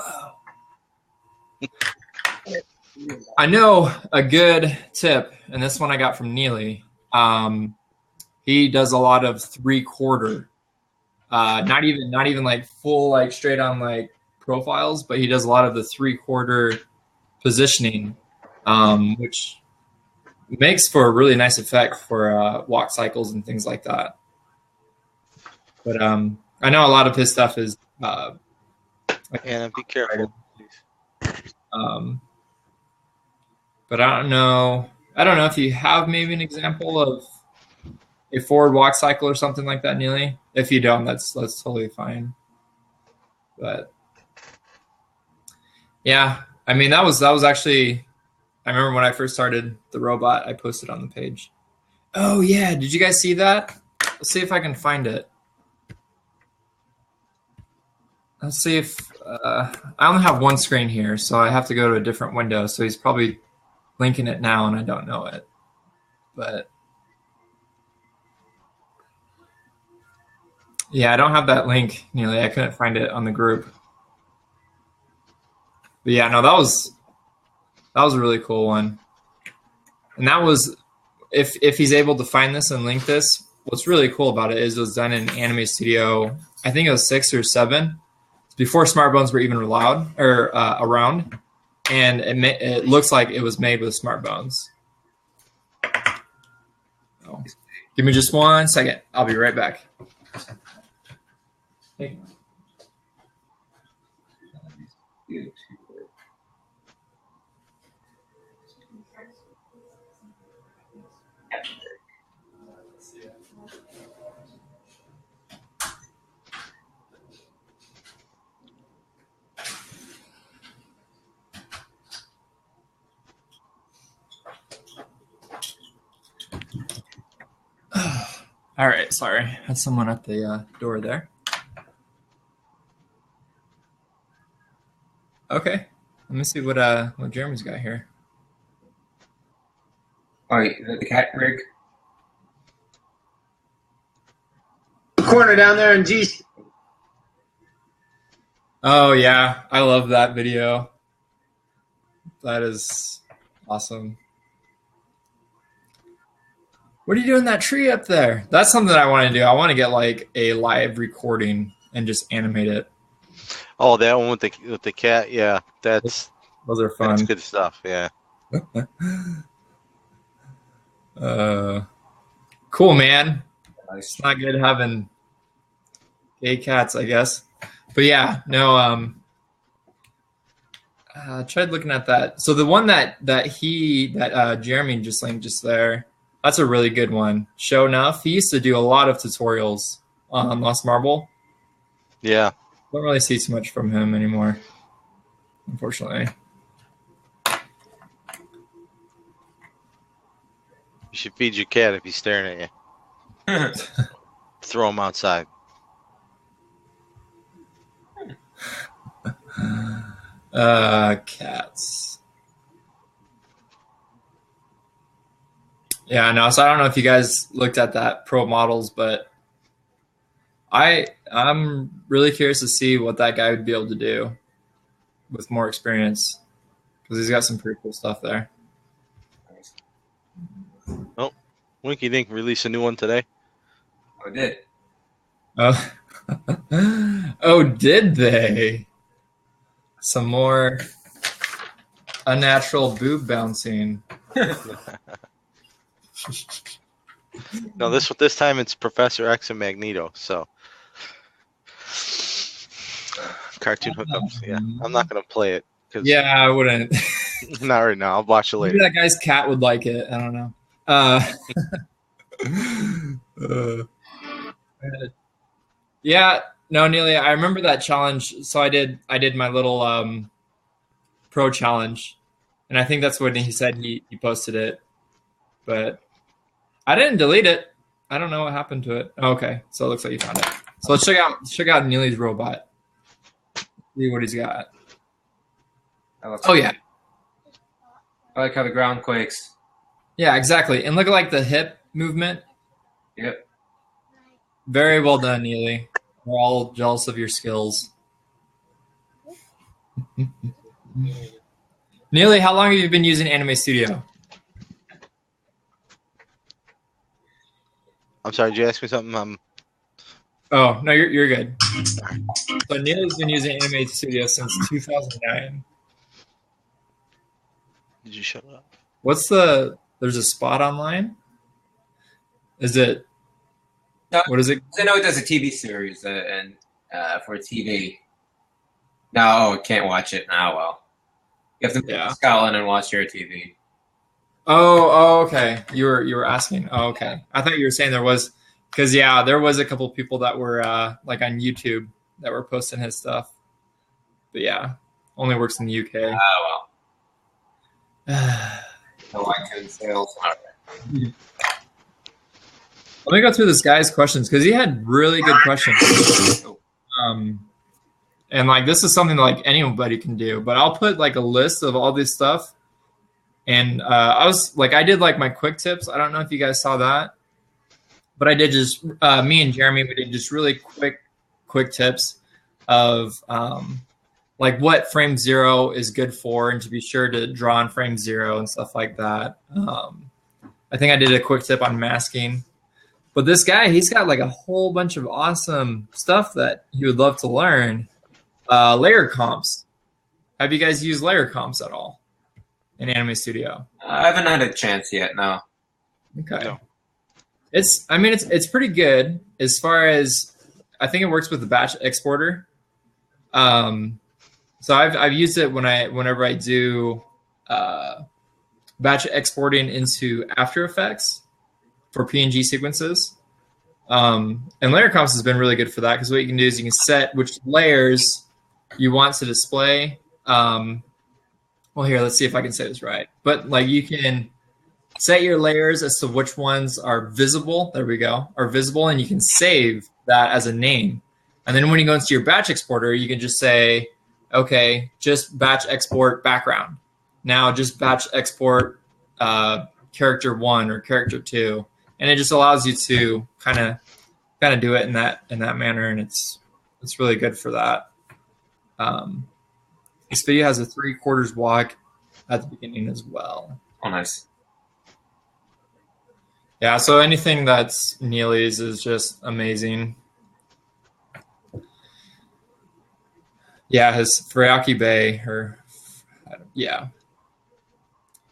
[SPEAKER 1] I know a good tip, and this one I got from Neely. He does a lot of 3/4, not even like full like straight on like profiles, but he does a lot of the 3/4 positioning which makes for a really nice effect for walk cycles and things like that. But I know a lot of his stuff is.
[SPEAKER 3] Anna, be careful.
[SPEAKER 1] But I don't know. I don't know if you have maybe an example of a forward walk cycle or something like that, Neely. If you don't, that's totally fine. But yeah, I mean that was actually. I remember when I first started the robot, I posted on the page. Oh yeah, did you guys see that? Let's see if I can find it. Let's see if I only have one screen here, so I have to go to a different window. So he's probably linking it now, and I don't know it. But yeah, I don't have that link, Neely. I couldn't find it on the group. But yeah, no, that was a really cool one. And that was if he's able to find this and link this. What's really cool about it is it was done in Anime Studio. I think it was 6 or 7. Before SmartBones were even allowed or around, and it looks like it was made with SmartBones. So, give me just 1 second. I'll be right back. All right, sorry. Had someone at the door there. Okay, let me see what Jeremy's got here.
[SPEAKER 2] Oh, the cat rig.
[SPEAKER 4] Corner down there in G.
[SPEAKER 1] Oh yeah, I love that video. That is awesome. What are you doing in that tree up there? That's something I want to do. I want to get like a live recording and just animate it.
[SPEAKER 3] Oh, that one with the cat. Yeah, those
[SPEAKER 1] are fun.
[SPEAKER 3] That's good stuff. Yeah.
[SPEAKER 1] Cool, man. It's not good having gay cats, I guess. But yeah, no. I tried looking at that. So the one that Jeremy just linked just there. That's a really good one. Show enough. He used to do a lot of tutorials on Lost Marble.
[SPEAKER 3] Yeah.
[SPEAKER 1] Don't really see too much from him anymore, unfortunately.
[SPEAKER 3] You should feed your cat if he's staring at you. Throw him outside.
[SPEAKER 1] Cats. Yeah, no. So I don't know if you guys looked at that Pro Models, but I'm really curious to see what that guy would be able to do with more experience, because he's got some pretty cool stuff there.
[SPEAKER 3] Oh, Winky Dink released a new one today.
[SPEAKER 2] Oh, it did.
[SPEAKER 1] Oh, oh, did they? Some more unnatural boob bouncing.
[SPEAKER 3] No, this time it's Professor X and Magneto. So cartoon hookups. Yeah, I'm not gonna play it.
[SPEAKER 1] Yeah, I wouldn't.
[SPEAKER 3] Not right now. I'll watch it later.
[SPEAKER 1] Maybe that guy's cat would like it. I don't know. Yeah, no, Nelia, I remember that challenge. So I did my little pro challenge, and I think that's when he said he posted it, but I didn't delete it. I don't know what happened to it. Oh, okay, so it looks like you found it. So let's check out Neely's robot. See what he's got. Oh yeah,
[SPEAKER 2] I like how the ground quakes.
[SPEAKER 1] Yeah, exactly. And look at like the hip movement.
[SPEAKER 2] Yep.
[SPEAKER 1] Very well done, Neely. We're all jealous of your skills. Neely, how long have you been using Anime Studio?
[SPEAKER 3] I'm sorry, did you ask me something?
[SPEAKER 1] Oh, no, you're good. So Neely's been using Anime Studio since 2009.
[SPEAKER 3] Did you shut up?
[SPEAKER 1] What's the? There's a spot online. Is it?
[SPEAKER 2] No.
[SPEAKER 1] What is it?
[SPEAKER 2] I know it does a TV series and for TV. No, can't watch it now. Well, you have to move to Scotland and watch your TV.
[SPEAKER 1] Oh, okay. You were asking. Oh, okay. I thought you were saying there was, because there was a couple people that were like on YouTube that were posting his stuff. But yeah, only works in the UK.
[SPEAKER 2] Oh well. No iTunes sales.
[SPEAKER 1] Let me go through this guy's questions because he had really good questions. And like this is something that, like anybody can do, but I'll put like a list of all this stuff. And I did like my quick tips. I don't know if you guys saw that, but I did just me and Jeremy, we did just really quick tips of like what frame 0 is good for, and to be sure to draw on frame 0 and stuff like that. I think I did a quick tip on masking. But this guy, he's got like a whole bunch of awesome stuff that he would love to learn. Layer comps. Have you guys used layer comps at all in Anime Studio?
[SPEAKER 2] I haven't had a chance yet. No.
[SPEAKER 1] Okay. No. It's pretty good as far as I think it works with the batch exporter. So I've used it whenever I do batch exporting into After Effects for PNG sequences. And layer comps has been really good for that because what you can do is you can set which layers you want to display. Well, here, let's see if I can say this right. But like you can set your layers as to which ones are visible. There we go, are visible, and you can save that as a name. And then when you go into your batch exporter, you can just say, okay, just batch export background. Now just batch export character 1 or character 2. And it just allows you to kind of do it in that manner, and it's really good for that. This video has a 3/4 walk at the beginning as well.
[SPEAKER 2] Oh, nice.
[SPEAKER 1] Yeah, so anything that's Neely's is just amazing. Yeah, his Furayaki Bay,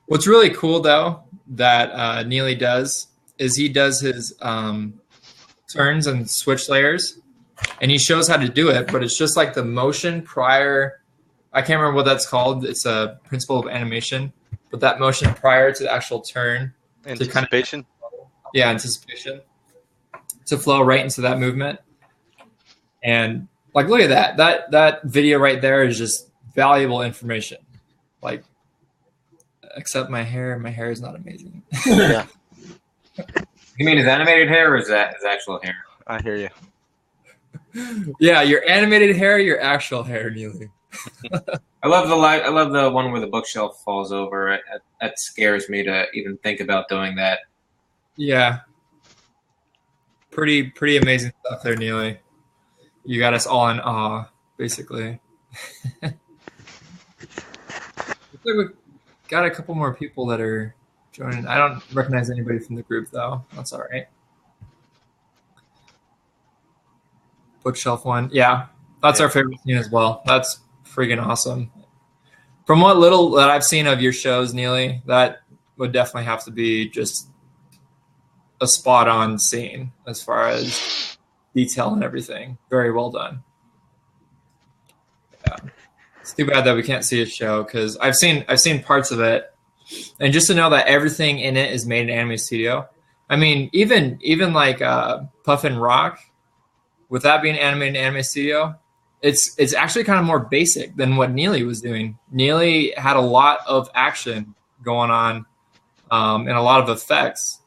[SPEAKER 1] What's really cool though that Neely does is he does his turns and switch layers, and he shows how to do it, but it's just like the motion prior. I can't remember what that's called. It's a principle of animation, but that motion prior to the actual turn.
[SPEAKER 3] Anticipation?
[SPEAKER 1] Anticipation. To flow right into that movement. And like, look at that. That video right there is just valuable information. Like, except my hair is not amazing.
[SPEAKER 3] Yeah.
[SPEAKER 2] You mean his animated hair, or is that his actual hair?
[SPEAKER 3] I hear you.
[SPEAKER 1] Yeah, your animated hair, your actual hair, Neely.
[SPEAKER 2] I love the one where the bookshelf falls over. That scares me to even think about doing that.
[SPEAKER 1] Yeah. Pretty amazing stuff there, Neely. You got us all in awe, basically. Looks like we got a couple more people that are joining. I don't recognize anybody from the group, though. That's all right. Bookshelf one. Yeah, that's our favorite scene as well. That's freaking awesome. From what little that I've seen of your shows, Neely, that would definitely have to be just a spot-on scene as far as detail and everything. Very well done. Yeah. It's too bad that we can't see a show because I've seen parts of it, and just to know that everything in it is made in Anime Studio. I mean, even like Puffin Rock, with that being animated in Anime Studio, it's actually kind of more basic than what Neely was doing. Neely had a lot of action going on and a lot of effects,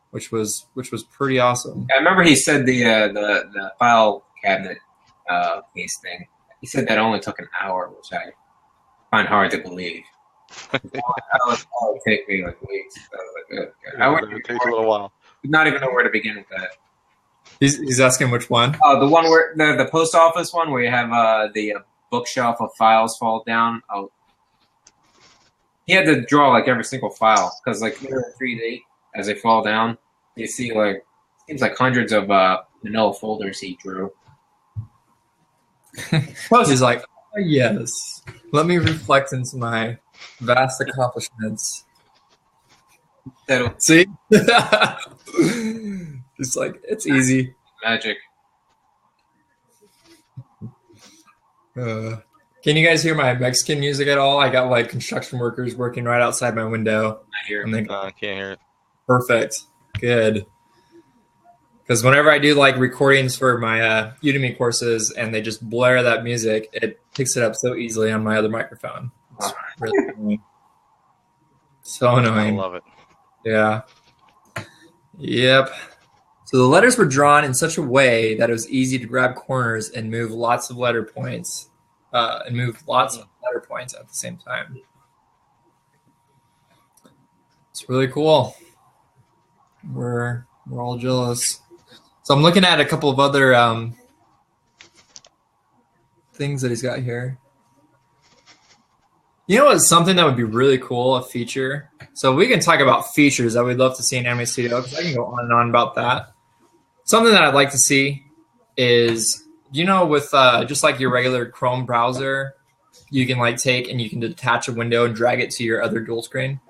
[SPEAKER 1] which was pretty awesome.
[SPEAKER 2] I remember he said the file cabinet case thing. He said that only took an hour, which I find hard to believe. That would take me like weeks.
[SPEAKER 3] It takes a little while.
[SPEAKER 2] Not even know where to begin with that.
[SPEAKER 1] He's asking which one?
[SPEAKER 2] The one where the post office one, where you have the bookshelf of files fall down. He had to draw like every single file because like they're in 3D as they fall down. You see like seems like hundreds of manila folders he drew.
[SPEAKER 1] He's like, oh, yes. Let me reflect into my Vast accomplishments.
[SPEAKER 2] That'll
[SPEAKER 1] See? Just like, it's easy.
[SPEAKER 2] magic.
[SPEAKER 1] Can you guys hear my Mexican music at all? I got like construction workers working right outside my window.
[SPEAKER 2] I hear.
[SPEAKER 1] And they
[SPEAKER 3] I can't hear it.
[SPEAKER 1] perfect. Good. Because whenever I do like recordings for my Udemy courses and they just blare that music, it picks it up so easily on my other microphone. It's really annoying. So
[SPEAKER 3] I
[SPEAKER 1] annoying.
[SPEAKER 3] love it.
[SPEAKER 1] Yeah. Yep. So the letters were drawn in such a way that it was easy to grab corners and move lots of letter points, at the same time. It's really cool. We're all jealous. So I'm looking at a couple of other things that he's got here. You know what's something that would be really cool, a feature? So we can talk about features that we'd love to see in Anime Studio, because I can go on and on about that. Something that I'd like to see is, with just like your regular Chrome browser, you can like take and you can detach a window and drag it to your other dual screen.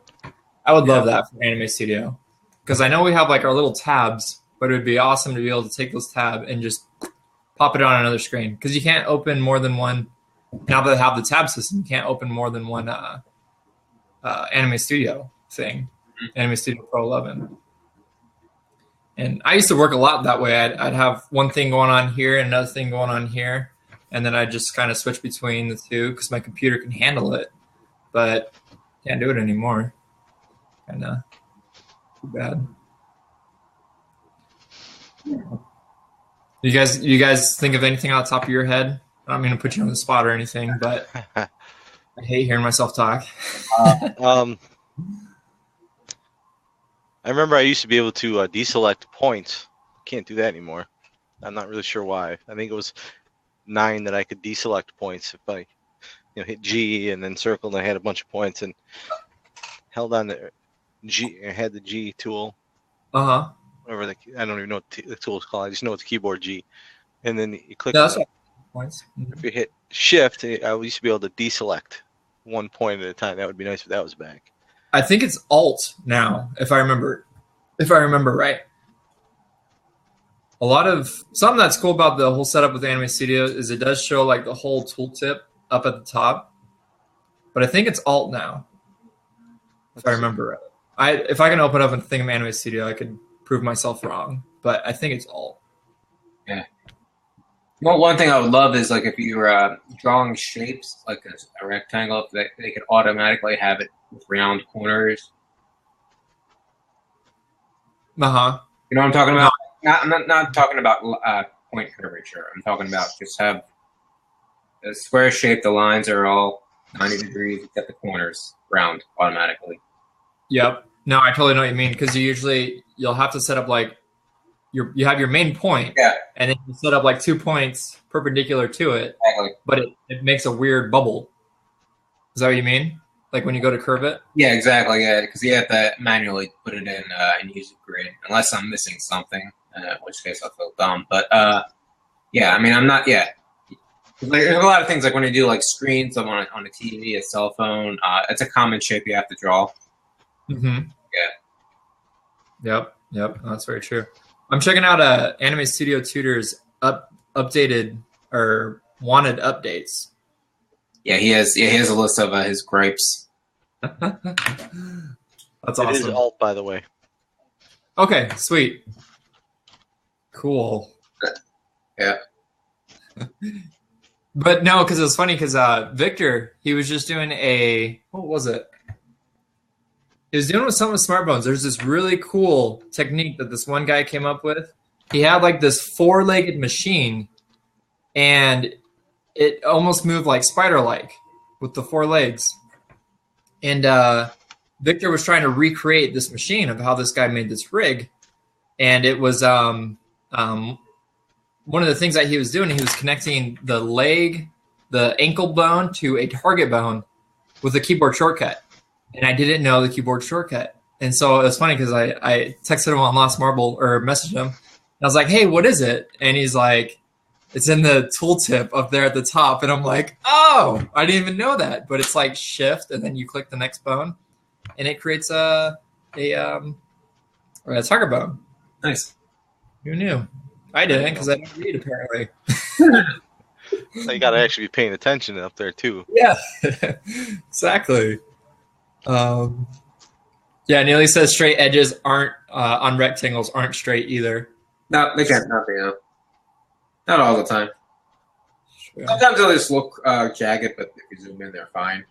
[SPEAKER 1] I would love that for Anime Studio, because I know we have like our little tabs, but it would be awesome to be able to take those tabs and just pop it on another screen, because you can't open more than one. Now that I have the tab system, you can't open more than one Anime Studio thing, Anime Studio Pro 11. And I used to work a lot that way. I'd have one thing going on here and another thing going on here, and then I'd just kind of switch between the two because my computer can handle it, but can't do it anymore. Kind of too bad. You guys think of anything off the top of your head? I don't mean to put you on the spot or anything, but I hate hearing myself talk.
[SPEAKER 3] I remember I used to be able to deselect points. Can't do that anymore. I'm not really sure why. I think it was 9 that I could deselect points if I hit G and then circle, and I had a bunch of points and held on the G. I had the G tool. Whatever I don't even know what the tool is called. I just know it's keyboard G. And then you click on it.
[SPEAKER 1] Points.
[SPEAKER 3] If you hit Shift, I used to be able to deselect one point at a time. That would be nice if that was back.
[SPEAKER 1] I think it's Alt now, if I remember right. Something that's cool about the whole setup with Anime Studio is it does show like the whole tooltip up at the top, but I think it's Alt now, if I remember right. If I can open up and think of Anime Studio, I could prove myself wrong, but I think it's Alt.
[SPEAKER 2] Yeah. Well, one thing I would love is like if you were drawing shapes, like a rectangle, if they could automatically have it with round corners.
[SPEAKER 1] You know
[SPEAKER 2] what I'm talking about? I'm not talking about point curvature. I'm talking about just have a square shape. The lines are all 90 degrees, except the corners round automatically.
[SPEAKER 1] Yep. No, I totally know what you mean, because you'll have to set up like you have your main point, and then you set up like 2 points perpendicular to it, but it makes a weird bubble. Is that what you mean? Like when you go to curve it?
[SPEAKER 2] Yeah, exactly. Yeah, because you have to manually put it in and use a grid, unless I'm missing something, in which case I'll feel dumb. But yeah, I mean, I'm not. Yeah, there's a lot of things like when you do like screens on a TV, a cell phone. It's a common shape you have to draw.
[SPEAKER 1] Mm-hmm.
[SPEAKER 2] Yeah.
[SPEAKER 1] Yep. That's very true. I'm checking out Anime Studio Tutor's updated or wanted updates.
[SPEAKER 2] Yeah, he has a list of his gripes.
[SPEAKER 1] That's awesome.
[SPEAKER 3] It is Alt, by the way.
[SPEAKER 1] Okay, sweet. Cool.
[SPEAKER 2] Yeah.
[SPEAKER 1] But no, because it was funny because Victor, he was just doing what was it? He was doing with some of SmartBones. There's this really cool technique that this one guy came up with. He had like this 4-legged machine, and it almost moved like spider-like with the 4 legs. And Victor was trying to recreate this machine of how this guy made this rig. And it was one of the things that he was doing, he was connecting the ankle bone to a target bone with a keyboard shortcut. And I didn't know the keyboard shortcut. And so it was funny because I texted him on Lost Marble or messaged him. And I was like, hey, what is it? And he's like, It's in the tooltip up there at the top, and I'm like, oh, I didn't even know that. But it's like shift, and then you click the next bone, and it creates a target bone.
[SPEAKER 2] Nice.
[SPEAKER 1] Who knew? I didn't because I didn't read apparently.
[SPEAKER 3] So you got to actually be paying attention up there too.
[SPEAKER 1] Yeah, exactly. Yeah, Neely says straight edges aren't on rectangles aren't straight either.
[SPEAKER 2] No, they can't. Not all the time.
[SPEAKER 1] Yeah.
[SPEAKER 2] Sometimes they'll just look jagged, but if you zoom in, they're fine.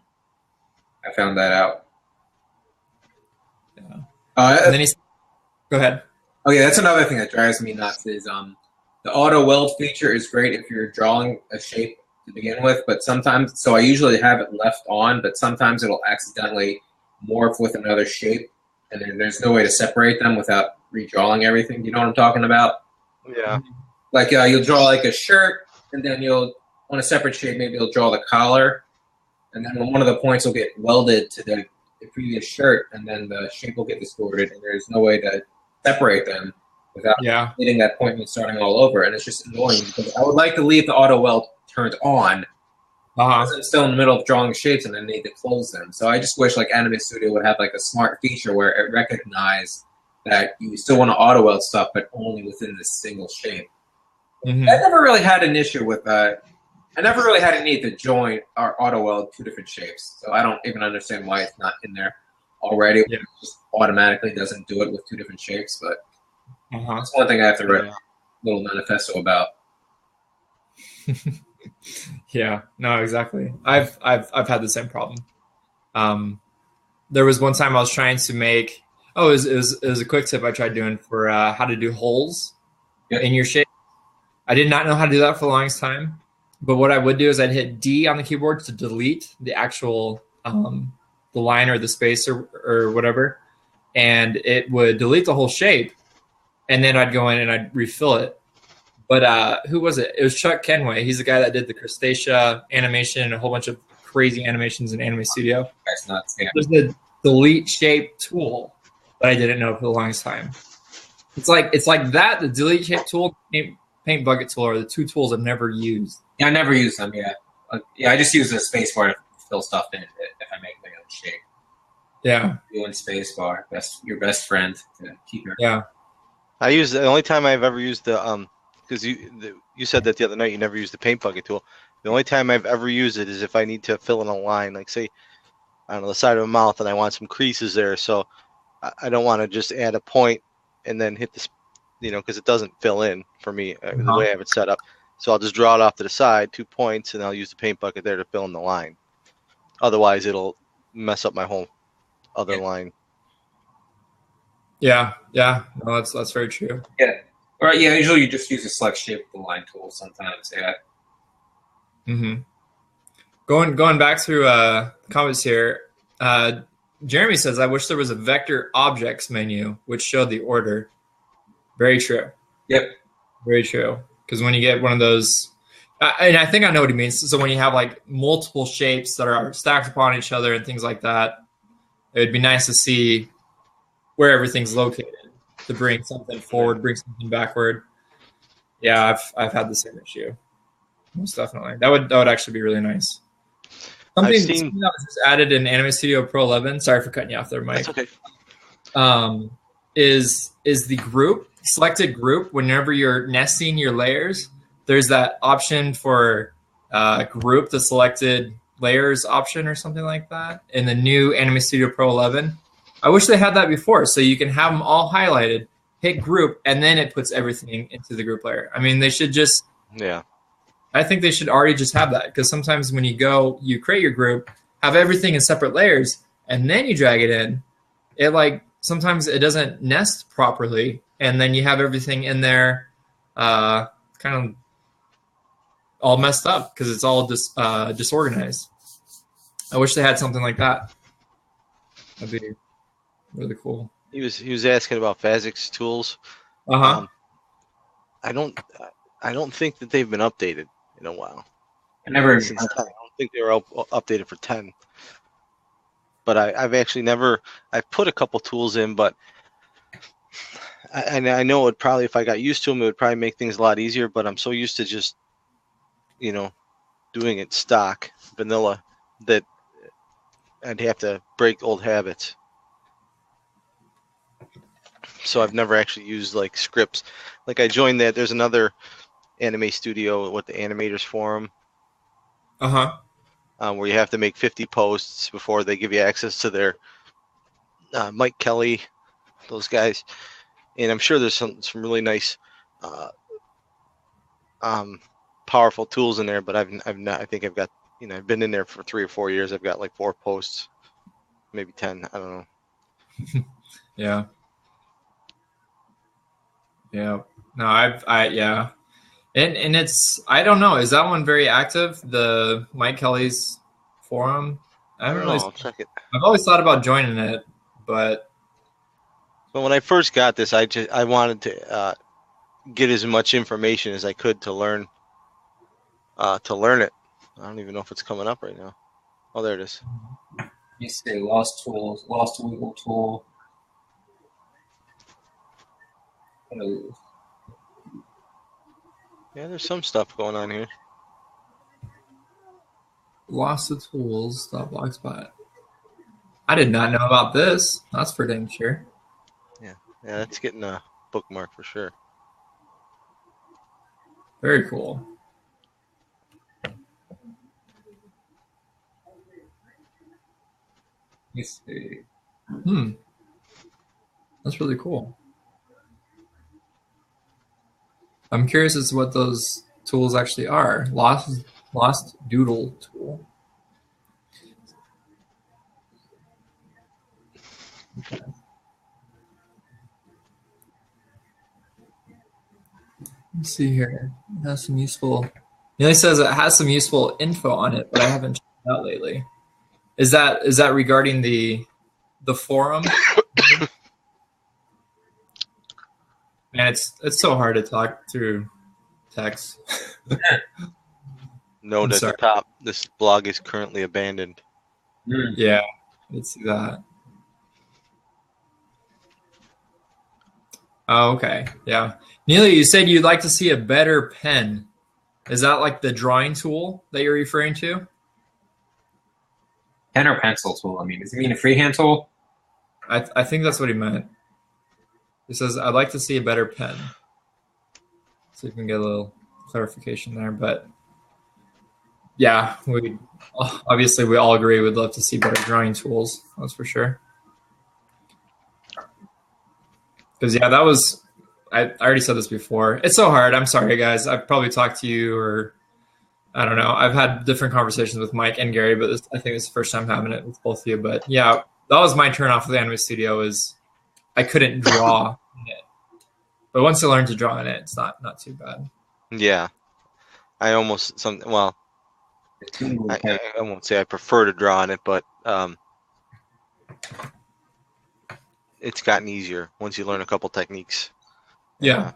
[SPEAKER 2] I found that out.
[SPEAKER 1] Yeah. And then go ahead.
[SPEAKER 2] Oh yeah, that's another thing that drives me nuts is the auto weld feature is great if you're drawing a shape to begin with, but sometimes, so I usually have it left on, but sometimes it'll accidentally morph with another shape, and then there's no way to separate them without redrawing everything. You know what I'm talking about?
[SPEAKER 3] Yeah.
[SPEAKER 2] Like you'll draw like a shirt, and then you'll, on a separate shape, maybe you'll draw the collar, and then one of the points will get welded to the previous shirt, and then the shape will get distorted, and there's no way to separate them without hitting that point and starting all over. And it's just annoying because I would like to leave the auto weld turned on. Because I'm still in the middle of drawing shapes and I need to close them. So I just wish like Anime Studio would have like a smart feature where it recognized that you still want to auto weld stuff, but only within this single shape.
[SPEAKER 1] Mm-hmm.
[SPEAKER 2] I never really had an issue with that. I never really had a need to join or auto weld two different shapes. So I don't even understand why it's not in there already.
[SPEAKER 1] Yeah.
[SPEAKER 2] It just automatically doesn't do it with two different shapes. But that's one thing I have to write a little manifesto about.
[SPEAKER 1] Yeah, no, exactly. I've had the same problem. There was one time I was trying to make. It was a quick tip I tried doing for how to do holes in your shape. I did not know how to do that for the longest time. But what I would do is I'd hit D on the keyboard to delete the actual the line or the space or whatever, and it would delete the whole shape. And then I'd go in and I'd refill it. But who was it? It was Chuck Kenway. He's the guy that did the Crustacea animation and a whole bunch of crazy animations in Anime Studio.
[SPEAKER 2] That's nuts. Yeah.
[SPEAKER 1] There's the delete shape tool that I didn't know for the longest time. It's like that. The delete shape tool, paint bucket tool are the two tools I've never used.
[SPEAKER 2] Yeah, I never use them. Yeah, I just use the space bar to fill stuff in if I make my own shape.
[SPEAKER 1] Yeah,
[SPEAKER 2] doing space bar, your best friend to keep your.
[SPEAKER 1] Yeah,
[SPEAKER 3] I use the only time I've ever used the because you said that the other night you never used the paint bucket tool. The only time I've ever used it is if I need to fill in a line, like say on the side of a mouth, and I want some creases there. So I don't want to just add a point and then hit this, because it doesn't fill in for me the way I have it set up. So I'll just draw it off to the side, 2 points, and I'll use the paint bucket there to fill in the line. Otherwise, it'll mess up my whole other line.
[SPEAKER 1] Yeah. No, that's very true.
[SPEAKER 2] Yeah. Right. Yeah. Usually, you just use a select shape with the line tool. Sometimes, yeah.
[SPEAKER 1] Mm-hmm. Going back through comments here, Jeremy says, "I wish there was a vector objects menu which showed the order." Very true.
[SPEAKER 2] Yep.
[SPEAKER 1] Very true. Because when you get one of those, and I think I know what he means. So when you have like multiple shapes that are stacked upon each other and things like that, it would be nice to see where everything's located to bring something forward, bring something backward. Yeah, I've had the same issue. Most definitely. That would actually be really nice. Something that was just added in Anime Studio Pro 11. Sorry for cutting you off there, Mike.
[SPEAKER 3] That's okay.
[SPEAKER 1] Is the group selected group whenever you're nesting your layers? There's that option for group the selected layers option or something like that in the new Anime Studio Pro 11. I wish they had that before, so you can have them all highlighted, hit group, and then it puts everything into the group layer. I mean, they should just.
[SPEAKER 3] Yeah.
[SPEAKER 1] I think they should already just have that, because sometimes when you create your group, have everything in separate layers, and then you drag it in. Sometimes it doesn't nest properly, and then you have everything in there kind of all messed up because it's all disorganized. I wish they had something like that. That'd be really cool.
[SPEAKER 3] He was asking about Phasix tools.
[SPEAKER 1] I
[SPEAKER 3] don't think that they've been updated in a while.
[SPEAKER 2] I never.
[SPEAKER 3] Since 10. I don't think they were updated for 10. But I've actually never. I've put a couple tools in, but I know it would probably, if I got used to them, it would probably make things a lot easier. But I'm so used to just you know, doing it stock vanilla, that I'd have to break old habits. So I've never actually used like scripts. Like I joined that. There's another anime studio with the Animators Forum, where you have to make 50 posts before they give you access to their Mike Kelly, those guys. And I'm sure there's some really nice, powerful tools in there. But I've not. I think I've got, I've been in there for 3 or 4 years. I've got like 4 posts, maybe 10. I don't know.
[SPEAKER 1] Yeah. Yeah. No, yeah. And it's, I don't know. Is that one very active? The Mike Kelly's forum? I haven't really.
[SPEAKER 3] I'll check it.
[SPEAKER 1] I've always thought about joining it, but.
[SPEAKER 3] But when I first got this, I wanted to get as much information as I could to learn it. I don't even know if it's coming up right now. Oh, there it is.
[SPEAKER 2] You say Lost Wiggle tool. Oh.
[SPEAKER 3] Yeah, there's some stuff going on here.
[SPEAKER 1] Lost the tools.blogspot. I did not know about this. That's for dang sure.
[SPEAKER 3] Yeah, that's getting a bookmark for sure.
[SPEAKER 1] Very cool. Let me see. That's really cool. I'm curious as to what those tools actually are. Lost Doodle tool. Okay. Let's see here. It has some useful. It only says it has some useful info on it, but I haven't checked it out lately. Is that regarding the forum? Man, it's so hard to talk through text.
[SPEAKER 3] Note at the top, this blog is currently abandoned.
[SPEAKER 1] Yeah, let's see that. Oh, okay. Yeah. Neely, you said you'd like to see a better pen. Is that like the drawing tool that you're referring to?
[SPEAKER 2] Pen or pencil tool? I mean, does he mean a freehand tool?
[SPEAKER 1] I think that's what he meant. He says, I'd like to see a better pen. So you can get a little clarification there. But yeah, we all agree we'd love to see better drawing tools. That's for sure. Because, yeah, that was, I already said this before. It's so hard. I'm sorry, guys. I've probably talked to you, or I don't know. I've had different conversations with Mike and Gary, but I think it's the first time having it with both of you. But, yeah, that was my turn off of the Anime Studio, is I couldn't draw in it. But once I learned to draw in it, it's not too bad.
[SPEAKER 3] Yeah. I won't say I prefer to draw in it, but it's gotten easier once you learn a couple techniques.
[SPEAKER 1] Yeah.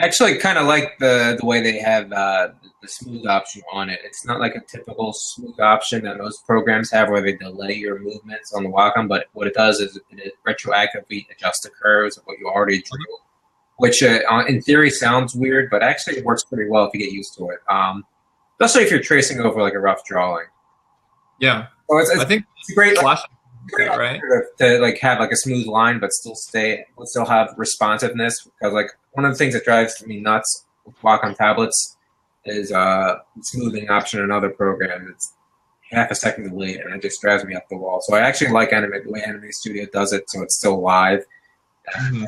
[SPEAKER 2] I actually kind of like the way they have the smooth option on it. It's not like a typical smooth option that most programs have where they delay your movements on the Wacom, but what it does is it retroactively adjusts the curves of what you already drew, which in theory sounds weird, but actually it works pretty well if you get used to it, especially if you're tracing over like a rough drawing.
[SPEAKER 1] Yeah.
[SPEAKER 2] So
[SPEAKER 1] I think
[SPEAKER 2] it's a great
[SPEAKER 1] Flash, right?
[SPEAKER 2] to like have like a smooth line, but still have responsiveness. Because like one of the things that drives me nuts with Wacom tablets is smoothing option in another program. It's half a second delayed, and it just drives me up the wall. So I actually like the way Anime Studio does it, so it's still live.
[SPEAKER 1] Mm-hmm.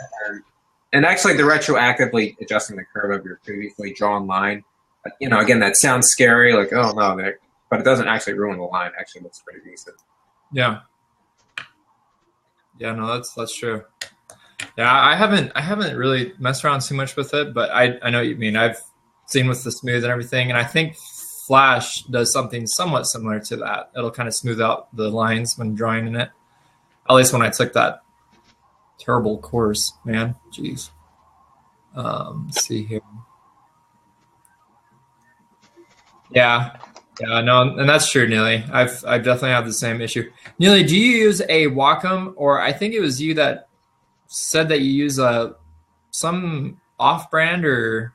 [SPEAKER 2] And actually, they're retroactively adjusting the curve of your previously drawn line. But, again, that sounds scary, like, oh no, but it doesn't actually ruin the line. It actually looks pretty decent.
[SPEAKER 1] Yeah. Yeah, no, that's true. Yeah, I haven't really messed around too much with it, but I know what you mean. I've seen with the smooth and everything, and I think Flash does something somewhat similar to that. It'll kind of smooth out the lines when drawing in it. At least when I took that terrible course, man. Jeez. Let's see here. Yeah, no, and that's true, Neely. I've definitely had the same issue. Neely, do you use a Wacom, or I think it was you that said that you use some off-brand or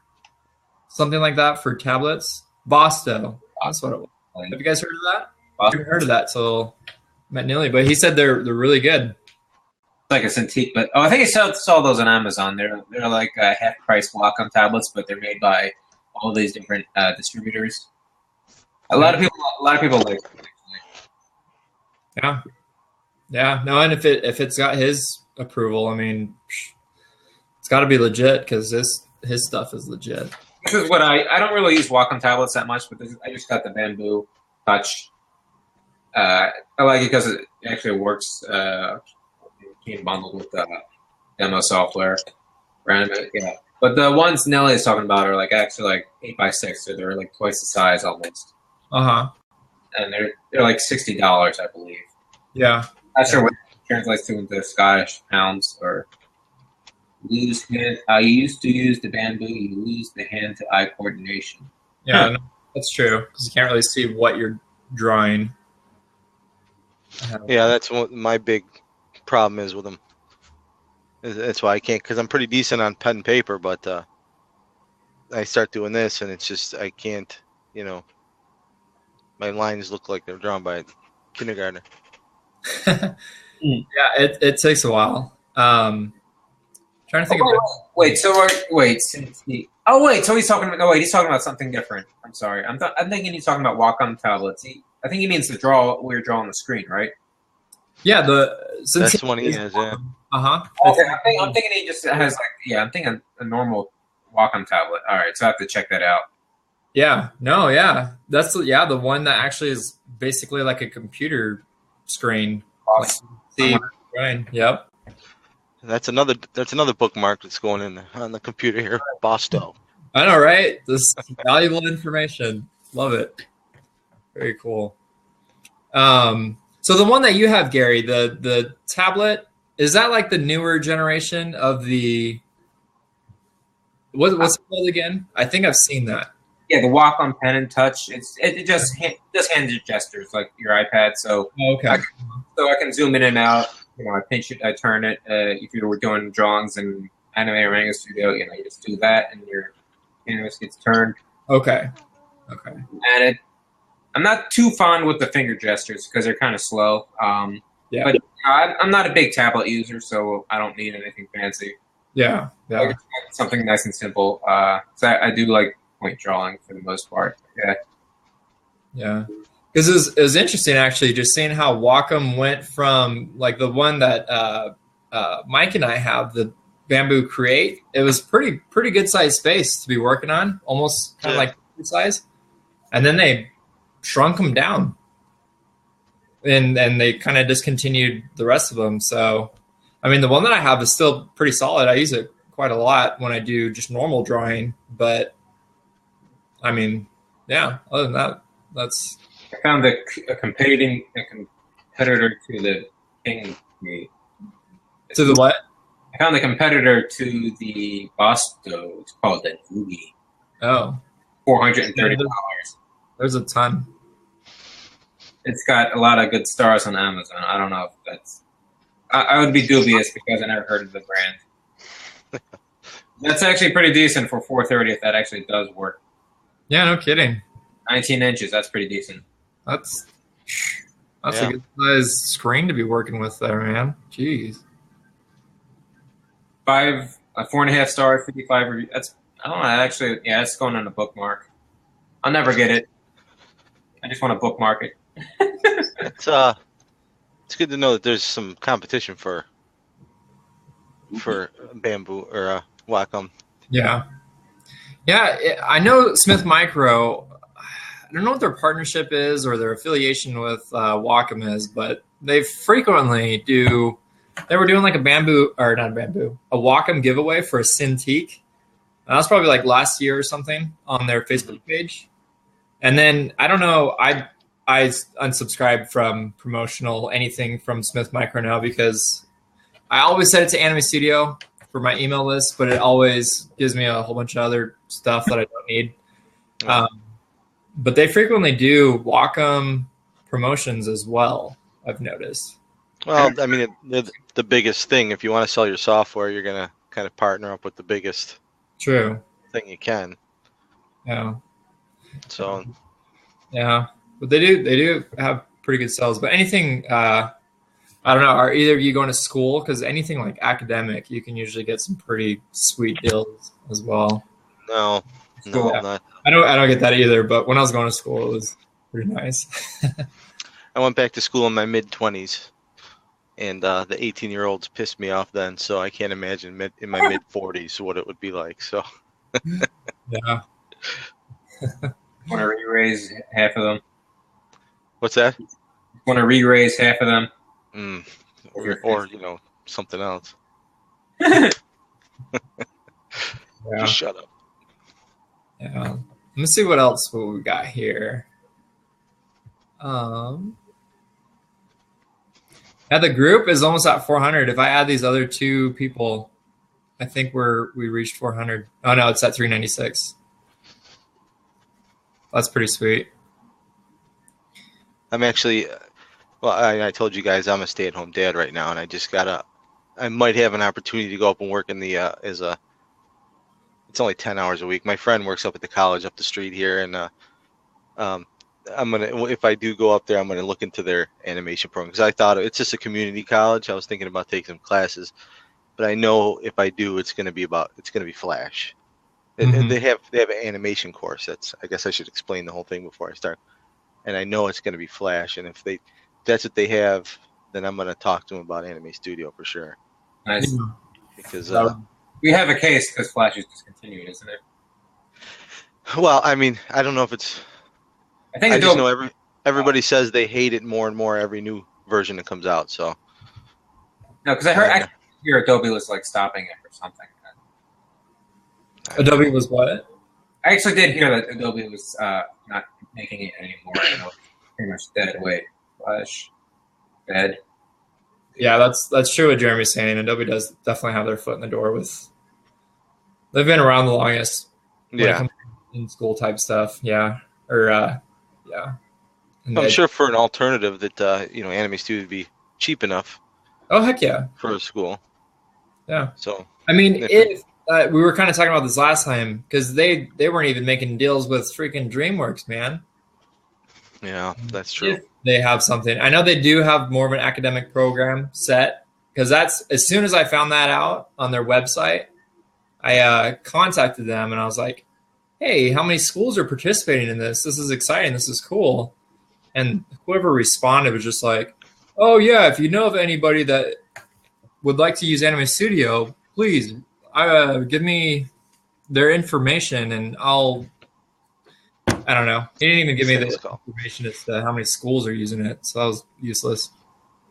[SPEAKER 1] something like that for tablets? Bosto. That's what it was. Have you guys heard of that? I haven't heard of that till met Nilly, but he said they're really good.
[SPEAKER 2] Like a Cintiq, but I think I saw those on Amazon. They're like half price Wacom tablets, but they're made by all these different distributors. A lot of people like them, actually.
[SPEAKER 1] Yeah. No, and if it's got his approval, I mean, it's got to be legit because his stuff is legit.
[SPEAKER 2] This is what I don't really use Wacom tablets that much, but I just got the Bamboo Touch. I like it because it actually works. Came bundled with demo software. Yeah, but the ones Nelly is talking about are like actually like 8x6, so they're like twice the size almost. And they're like $60, I believe.
[SPEAKER 1] Yeah.
[SPEAKER 2] Not sure what it translates to into Scottish pounds or lose hand. I used to use the Bamboo. You lose the hand-to-eye coordination.
[SPEAKER 1] Yeah, no, that's true because you can't really see what you're drawing.
[SPEAKER 3] Yeah, that's what my big problem is with them. That's why I can't, because I'm pretty decent on pen and paper, but I start doing this and it's just I can't. My lines look like they're drawn by a kindergartner.
[SPEAKER 1] Yeah, it takes a while. Trying to think
[SPEAKER 2] so he's talking about he's talking about something different. I'm sorry. I'm thinking he's talking about Wacom tablets. I think he means the we're drawing the screen, right?
[SPEAKER 1] Yeah,
[SPEAKER 3] that's one he has. Yeah.
[SPEAKER 2] Okay, I'm thinking he just has I'm thinking a normal Wacom tablet. All right, so I have to check that out.
[SPEAKER 1] Yeah, no, yeah, that's the one that actually is basically like a computer screen.
[SPEAKER 2] Awesome.
[SPEAKER 1] Right. Yep.
[SPEAKER 3] That's another bookmark that's going in on the computer here. Bosto.
[SPEAKER 1] I know, right? This valuable information. Love it. Very cool. So the one that you have, Gary, the tablet, is that like the newer generation of the what's it called again? I think I've seen that.
[SPEAKER 2] Yeah, the Wacom Pen and Touch. It just hand gestures like your iPad. So
[SPEAKER 1] okay.
[SPEAKER 2] I can zoom in and out. I pinch it, I turn it. If you were doing drawings in Anime or Manga Studio, you just do that, and your canvas gets turned.
[SPEAKER 1] Okay.
[SPEAKER 2] And I'm not too fond with the finger gestures because they're kind of slow.
[SPEAKER 1] Yeah.
[SPEAKER 2] But I'm not a big tablet user, so I don't need anything fancy.
[SPEAKER 1] Yeah.
[SPEAKER 2] Something nice and simple. So I do like point drawing for the most part. Yeah.
[SPEAKER 1] Yeah. Because it was interesting, actually, just seeing how Wacom went from like the one that Mike and I have, the Bamboo Create. It was pretty good size space to be working on, almost kind of like size. And then they shrunk them down, and they kind of discontinued the rest of them. So, I mean, the one that I have is still pretty solid. I use it quite a lot when I do just normal drawing. But, I mean, yeah, other than that, that's...
[SPEAKER 2] I found a competitor to the King.
[SPEAKER 1] To the what?
[SPEAKER 2] I found the competitor to the Bosto. It's called the Oogie.
[SPEAKER 1] Oh.
[SPEAKER 2] $430.
[SPEAKER 1] There's a ton.
[SPEAKER 2] It's got a lot of good stars on Amazon. I don't know if that's... I would be dubious because I never heard of the brand. That's actually pretty decent for $430 if that actually does work.
[SPEAKER 1] Yeah, no kidding.
[SPEAKER 2] 19 inches, that's pretty decent.
[SPEAKER 1] That's a good size screen to be working with there, man. Jeez.
[SPEAKER 2] 4.5 stars, 55 reviews. I don't know, actually, it's going on a bookmark. I'll never get it. I just want to bookmark it.
[SPEAKER 3] It's good to know that there's some competition for Bamboo or Wacom.
[SPEAKER 1] Yeah. I know Smith Micro. I don't know what their partnership is or their affiliation with Wacom is, but they frequently do. They were doing like a Wacom giveaway for a Cintiq. That was probably like last year or something on their Facebook page. And then I don't know. I unsubscribed from promotional anything from Smith Micro now because I always set it to Anime Studio for my email list, but it always gives me a whole bunch of other stuff that I don't need. But they frequently do Wacom promotions as well, I've noticed.
[SPEAKER 3] Well, I mean, the biggest thing, if you want to sell your software, you're going to kind of partner up with the biggest
[SPEAKER 1] thing
[SPEAKER 3] you can.
[SPEAKER 1] Yeah.
[SPEAKER 3] So
[SPEAKER 1] Yeah, but they do have pretty good sales. But anything, I don't know. Are either of you going to school? Because anything like academic, you can usually get some pretty sweet deals as well.
[SPEAKER 3] no,
[SPEAKER 2] Cool.
[SPEAKER 3] I'm not.
[SPEAKER 1] I don't get that either. But when I was going to school, it was pretty nice.
[SPEAKER 3] I went back to school in my mid-20s, and the 18-year-olds pissed me off then. So I can't imagine in my mid-40s what it would be like. So
[SPEAKER 1] Yeah.
[SPEAKER 2] Want to re-raise half of them.
[SPEAKER 3] what's that?
[SPEAKER 2] Want to re-raise half of them.
[SPEAKER 3] Or something else.
[SPEAKER 1] Yeah.
[SPEAKER 3] Just shut up.
[SPEAKER 1] Yeah. Let me see what else we got here. Yeah, the group is almost at 400. If I add these other two people, I think we reached 400. Oh no, it's at 396. That's pretty sweet.
[SPEAKER 3] I'm actually, well, I told you guys I'm a stay-at-home dad right now, and I might have an opportunity to go up and work in the it's only 10 hours a week. My friend works up at the college up the street here, and if I do go up there, I'm gonna look into their animation program because I thought it's just a community college. I was thinking about taking some classes, but I know if I do, it's gonna be Flash. And they have an animation course. I guess I should explain the whole thing before I start. And I know it's going to be Flash. And if that's what they have, then I'm going to talk to them about Anime Studio for sure.
[SPEAKER 2] Nice.
[SPEAKER 3] Because
[SPEAKER 2] We have a case because Flash is discontinued, isn't it?
[SPEAKER 3] well, I mean, I don't know if it's.
[SPEAKER 2] I think
[SPEAKER 3] I just
[SPEAKER 2] Adobe-
[SPEAKER 3] know everybody says they hate it more and more every new version that comes out. So
[SPEAKER 2] No, because I hear Adobe was like stopping it or something.
[SPEAKER 1] Adobe was what?
[SPEAKER 2] I actually did hear that Adobe was not making it anymore. Pretty much dead. Wait, Flash, dead.
[SPEAKER 1] Yeah, that's true what Jeremy's saying. Adobe does definitely have their foot in the door with. They've been around the longest. When it comes to in school type stuff. Yeah, yeah. And
[SPEAKER 3] I'm sure for an alternative that Anime Studio would be cheap enough
[SPEAKER 1] Oh heck yeah.
[SPEAKER 3] for a school.
[SPEAKER 1] Yeah.
[SPEAKER 3] So
[SPEAKER 1] I mean,
[SPEAKER 3] If-
[SPEAKER 1] if we were kind of talking about this last time because they weren't even making deals with freaking DreamWorks, man.
[SPEAKER 3] yeah, that's true.
[SPEAKER 1] If they have something. I know they do have more of an academic program set because that's as soon as I found that out on their website, I contacted them and I was like, "Hey, how many schools are participating in this? This is exciting. This is cool." And whoever responded was just like, "Oh yeah, if you know of anybody that would like to use Anime Studio, please give me their information and I don't know. He didn't even give me the information as to how many schools are using it, so that was useless.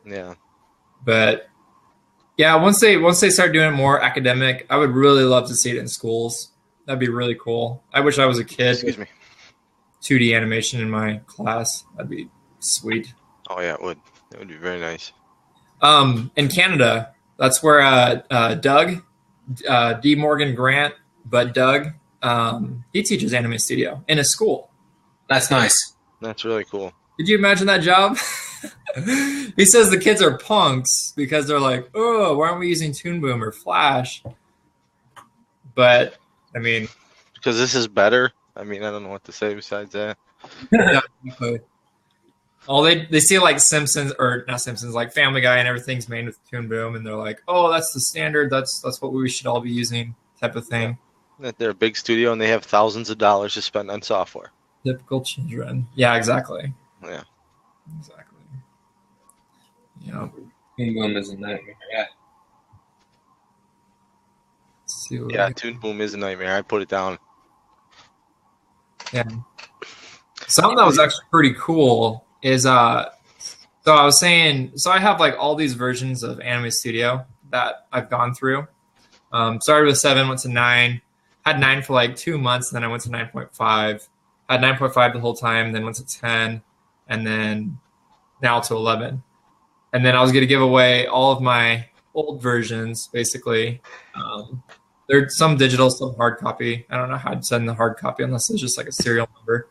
[SPEAKER 3] Yeah.
[SPEAKER 1] But yeah, once they start doing it more academic, I would really love to see it in schools. That'd be really cool. I wish I was a kid
[SPEAKER 3] Excuse me.
[SPEAKER 1] 2D animation in my class. That'd be sweet.
[SPEAKER 3] Oh yeah, it would. It would be very nice.
[SPEAKER 1] In Canada, that's where Doug, D. Morgan Grant, but Doug, he teaches Anime Studio in a school.
[SPEAKER 2] That's nice.
[SPEAKER 3] That's really cool.
[SPEAKER 1] Could you imagine that job? He says the kids are punks because they're like, oh, why aren't we using Toon Boom or Flash? But, I mean...
[SPEAKER 3] Because this is better. I mean, I don't know what to say besides that.
[SPEAKER 1] Yeah, exactly. Oh, they see like Simpsons or not Simpsons, like Family Guy and everything's made with Toon Boom, and they're like, "Oh, that's the standard. That's what we should all be using," type of thing.
[SPEAKER 3] That they're a big studio and they have thousands of dollars to spend on software.
[SPEAKER 1] Typical children. Yeah, exactly.
[SPEAKER 3] Yeah.
[SPEAKER 1] Exactly. Yeah.
[SPEAKER 2] Toon Boom is a nightmare. Yeah.
[SPEAKER 1] Let's see what
[SPEAKER 3] Yeah,
[SPEAKER 1] we-
[SPEAKER 3] Toon Boom is a nightmare. I put it down.
[SPEAKER 1] Yeah. Something that was actually pretty cool is so I was saying, so I have like all these versions of Anime Studio that I've gone through. Started with 7, went to 9, had 9 for like 2 months, and then I went to 9.5. Had 9.5 the whole time, then went to 10, and then now to 11. And then I was going to give away all of my old versions, basically. There's some digital, some hard copy. I don't know how to send the hard copy unless it's just like a serial number.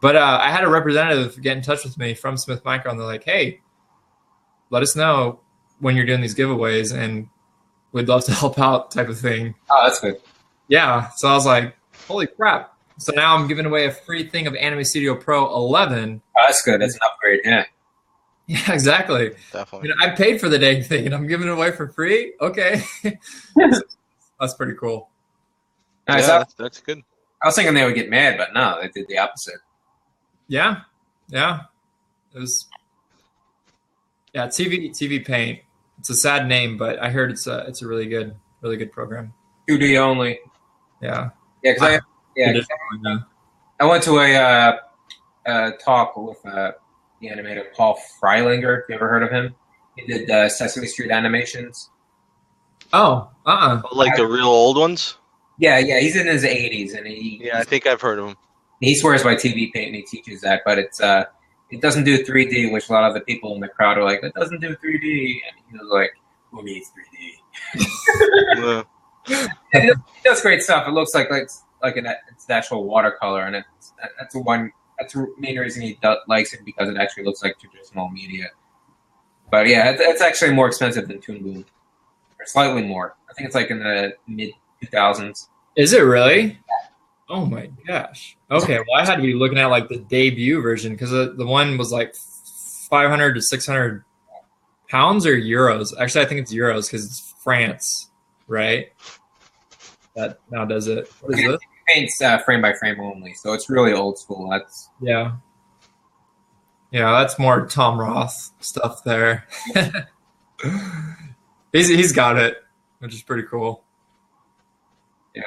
[SPEAKER 1] But I had a representative get in touch with me from Smith Micro, and they're like, "Hey, let us know when you're doing these giveaways, and we'd love to help out," type of thing.
[SPEAKER 2] Oh, that's good.
[SPEAKER 1] Yeah. So I was like, "Holy crap!" So now I'm giving away a free thing of Anime Studio Pro 11.
[SPEAKER 2] Oh, that's good. That's an upgrade. Yeah.
[SPEAKER 1] Yeah, exactly.
[SPEAKER 3] Definitely.
[SPEAKER 1] I paid for the dang thing, and I'm giving it away for free. Okay, that's pretty cool.
[SPEAKER 2] Nice.
[SPEAKER 3] Yeah, that's good.
[SPEAKER 2] I was thinking they would get mad, but no, they did the opposite.
[SPEAKER 1] Yeah. It was. Yeah, TV Paint. It's a sad name, but I heard it's a really good program.
[SPEAKER 2] 2D only.
[SPEAKER 1] Yeah.
[SPEAKER 2] Yeah, because I went to a talk with the animator Paul Freilinger. You ever heard of him? He did Sesame Street animations.
[SPEAKER 1] Oh,
[SPEAKER 3] Like the real old ones?
[SPEAKER 2] Yeah, he's in his 80s, and
[SPEAKER 3] Yeah, I think I've heard of them.
[SPEAKER 2] he swears by TV Paint, and he teaches that, but it doesn't do 3D, which a lot of the people in the crowd are like, it doesn't do 3D, and he was like, who needs 3D? It does great stuff. It looks like it's actual watercolor, and that's the main reason he likes it, because it actually looks like traditional media. But yeah, it's actually more expensive than Toon Boom, or slightly more. I think it's like in the mid 2000s.
[SPEAKER 1] Is it really? Oh my gosh. Okay, well I had to be looking at like the debut version because the one was like 500 to 600 pounds or euros. Actually, I think it's euros because it's France, right? That now does it. What is this?
[SPEAKER 2] Paint's frame by frame only, so it's really old school.
[SPEAKER 1] Yeah, that's more Tom Roth stuff there. he's got it, which is pretty cool.
[SPEAKER 2] Yeah.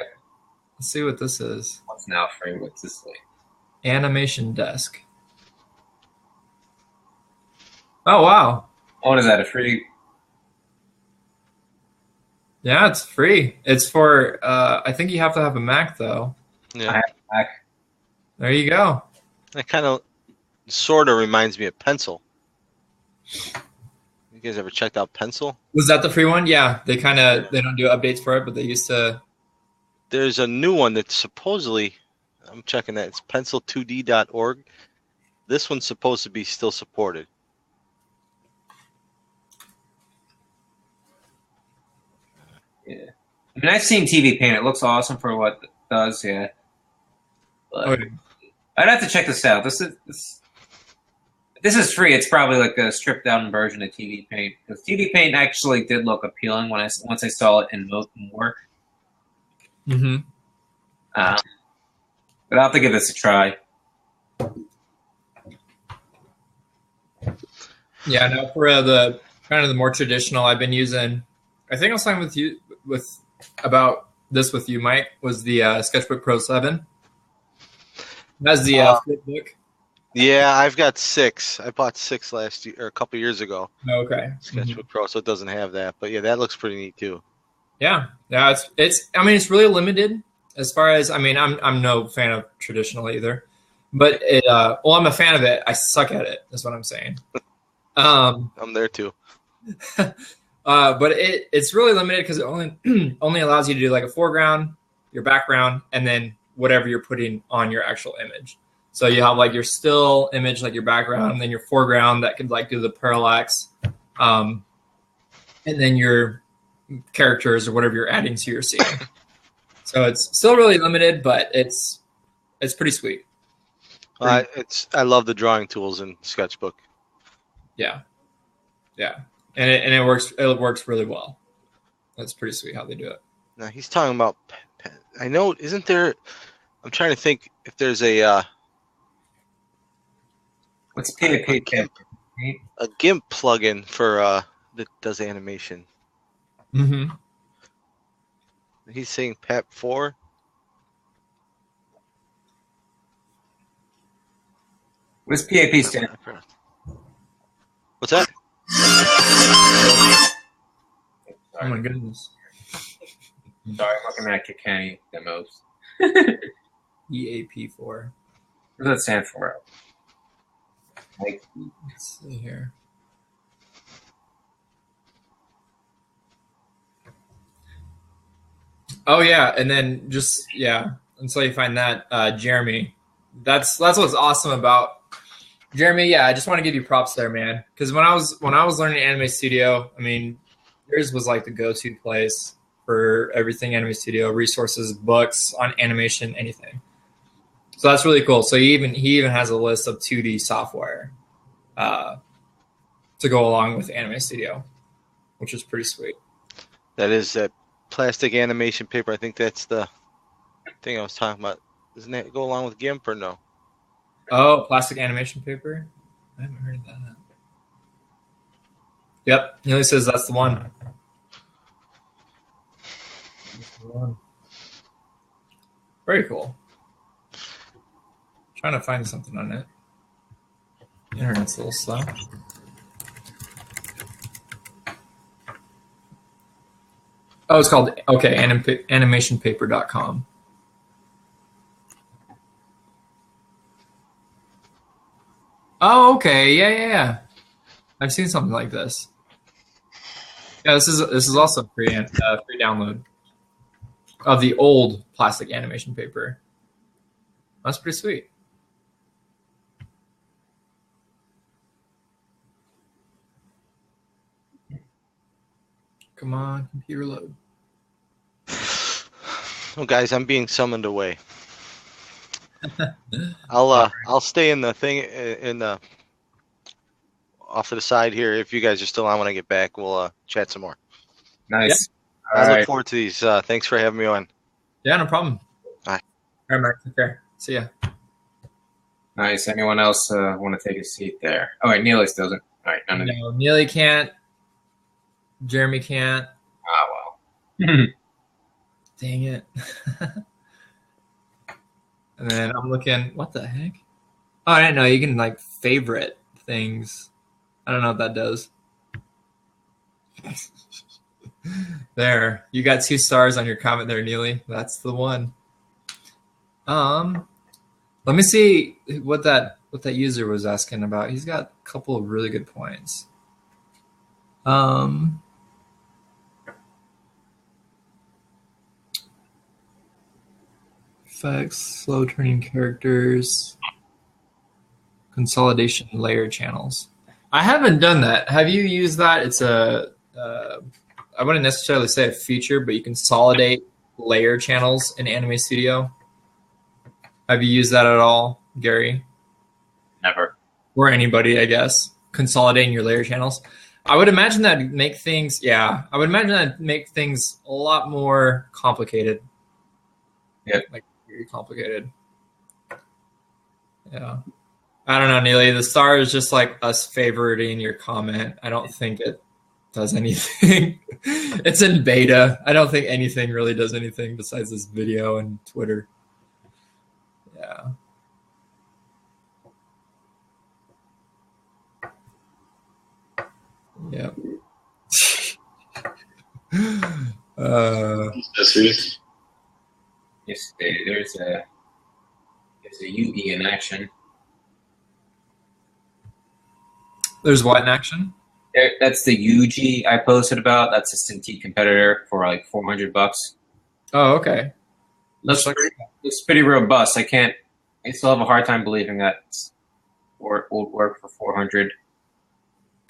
[SPEAKER 1] Let's see what this is.
[SPEAKER 2] What's now frame? What's this like?
[SPEAKER 1] Animation Desk. Oh wow.
[SPEAKER 2] What is that? A free?
[SPEAKER 1] Yeah, it's free. It's for I think you have to have a Mac though.
[SPEAKER 3] Yeah.
[SPEAKER 2] I have a Mac.
[SPEAKER 1] There you go.
[SPEAKER 3] That kind of sort of reminds me of Pencil. You guys ever checked out Pencil?
[SPEAKER 1] Was that the free one? Yeah, they don't do updates for it, but they used to.
[SPEAKER 3] There's a new one that's supposedly, I'm checking that, it's pencil2d.org. This one's supposed to be still supported.
[SPEAKER 2] Yeah. I mean, I've seen TV Paint. It looks awesome for what it does. Yeah. But
[SPEAKER 1] Okay.
[SPEAKER 2] I'd have to check this out. This is free. It's probably like a stripped down version of TV Paint, because TV Paint actually did look appealing once I saw it in more.
[SPEAKER 1] Mm-hmm.
[SPEAKER 2] But I'll have to give this a try.
[SPEAKER 1] Yeah, no, for the kind of the more traditional, I've been using. I think I was talking about this with you, Mike. Was the Sketchbook Pro 7? That's the flip book.
[SPEAKER 3] Yeah, I've got 6. I bought 6 last year, or a couple years ago.
[SPEAKER 1] Okay.
[SPEAKER 3] Sketchbook Pro, so it doesn't have that. But yeah, that looks pretty neat too.
[SPEAKER 1] Yeah. It's. I mean, it's really limited as far as. I mean, I'm no fan of traditional either, but it. Well, I'm a fan of it. I suck at it. Is what I'm saying.
[SPEAKER 3] I'm there too.
[SPEAKER 1] But it's really limited because it only allows you to do like a foreground, your background, and then whatever you're putting on your actual image. So you have like your still image, like your background, and then your foreground that could like do the parallax, and then your characters or whatever you're adding to your scene. So it's still really limited, but it's pretty sweet.
[SPEAKER 3] I love the drawing tools in Sketchbook.
[SPEAKER 1] Yeah, and it works. It works really well. That's pretty sweet how they do it.
[SPEAKER 3] Now he's talking about. I know, isn't there? I'm trying to think if there's a
[SPEAKER 2] What's PAP?
[SPEAKER 3] a GIMP plugin for that does animation.
[SPEAKER 1] Mm-hmm.
[SPEAKER 3] He's saying PAP 4.
[SPEAKER 2] What does PAP stand for?
[SPEAKER 3] What's that?
[SPEAKER 1] Oh my goodness.
[SPEAKER 2] Sorry, I'm looking at Kikani demos.
[SPEAKER 1] EAP4.
[SPEAKER 2] What does that stand for? Like,
[SPEAKER 1] Let's see here. Oh yeah, and then until you find that Jeremy, that's what's awesome about Jeremy. Yeah, I just want to give you props there, man. Because when I was learning Anime Studio, I mean, yours was like the go-to place for everything Anime Studio, resources, books on animation, anything. So that's really cool. So he even has a list of 2D software to go along with Anime Studio, which is pretty sweet.
[SPEAKER 3] That is that plastic animation paper. I think that's the thing I was talking about. Doesn't that go along with GIMP or no?
[SPEAKER 1] Oh, plastic animation paper? I haven't heard of that. Yep, Neely says that's the one. Very cool. Trying to find something on it. Internet's a little slow. Oh, it's called animationpaper.com. Oh, okay. Yeah. I've seen something like this. Yeah, this is also a free download of the old plastic animation paper. That's pretty sweet. Come on, computer load.
[SPEAKER 3] Well, guys, I'm being summoned away. I'll stay in the thing in the off to the side here. If you guys are still on when I get back, we'll chat some more.
[SPEAKER 2] Nice.
[SPEAKER 3] I
[SPEAKER 2] All
[SPEAKER 3] look
[SPEAKER 2] right.
[SPEAKER 3] forward to these. Thanks for having me on.
[SPEAKER 1] Yeah, no problem.
[SPEAKER 3] Bye.
[SPEAKER 1] All right, Mark. Take care. See ya.
[SPEAKER 2] Nice. Anyone else want to take a seat there? All right, Neelis doesn't. All right, none of you.
[SPEAKER 1] No, Neely can't. Jeremy can't.
[SPEAKER 2] Ah, well.
[SPEAKER 1] Dang it. And then I'm looking, what the heck? Oh, I didn't know you can like favorite things. I don't know what that does. There, you got 2 stars on your comment there, Neely. That's the one. Let me see what that user was asking about. He's got a couple of really good points. Effects, slow turning characters, consolidation layer channels. I haven't done that. Have you used that? It's a I wouldn't necessarily say a feature, but you consolidate layer channels in Anime Studio. Have you used that at all, Gary?
[SPEAKER 2] Never.
[SPEAKER 1] Or anybody, I guess, consolidating your layer channels. I would imagine that make things, I would imagine that make things a lot more complicated.
[SPEAKER 2] Yeah.
[SPEAKER 1] Like very complicated. Yeah. I don't know, Neely. The star is just like us favoriting your comment. I don't think it does anything. It's in beta. I don't think anything really does anything besides this video and Twitter. Yeah. Yep.
[SPEAKER 4] Accessories.
[SPEAKER 2] Yes, there's a UE in action.
[SPEAKER 1] There's what in action?
[SPEAKER 2] That's the UG I posted about. That's a Cintiq competitor for like $400.
[SPEAKER 1] Oh, okay.
[SPEAKER 2] Looks pretty robust. I still have a hard time believing that would work for 400.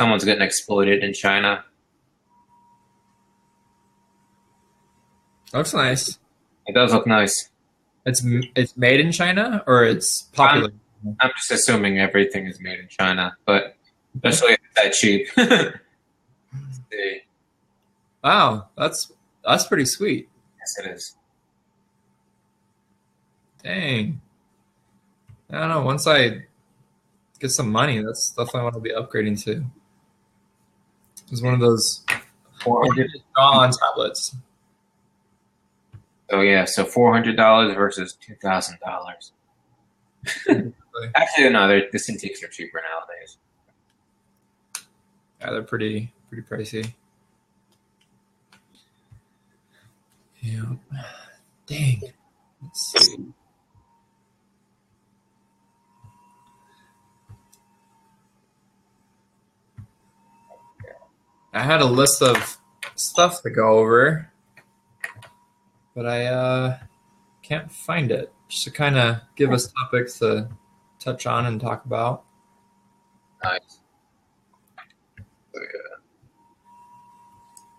[SPEAKER 2] Someone's getting exploited in China.
[SPEAKER 1] Looks nice.
[SPEAKER 2] It does look nice.
[SPEAKER 1] It's made in China or it's popular?
[SPEAKER 2] I'm just assuming everything is made in China, but especially if it's that cheap. Let's see.
[SPEAKER 1] Wow, that's pretty sweet.
[SPEAKER 2] Yes, it is.
[SPEAKER 1] Dang. I don't know. Once I get some money, that's stuff I want to be upgrading to. It's one of those
[SPEAKER 2] 400.
[SPEAKER 1] on tablets.
[SPEAKER 2] So yeah, so $400 versus $2,000. Actually, no, the Cintiqs are cheaper nowadays.
[SPEAKER 1] Yeah, they're pretty pricey. Yeah. Dang. Let's see. I had a list of stuff to go over, but I can't find it. Just to kind of give us topics to touch on and talk about.
[SPEAKER 2] Nice.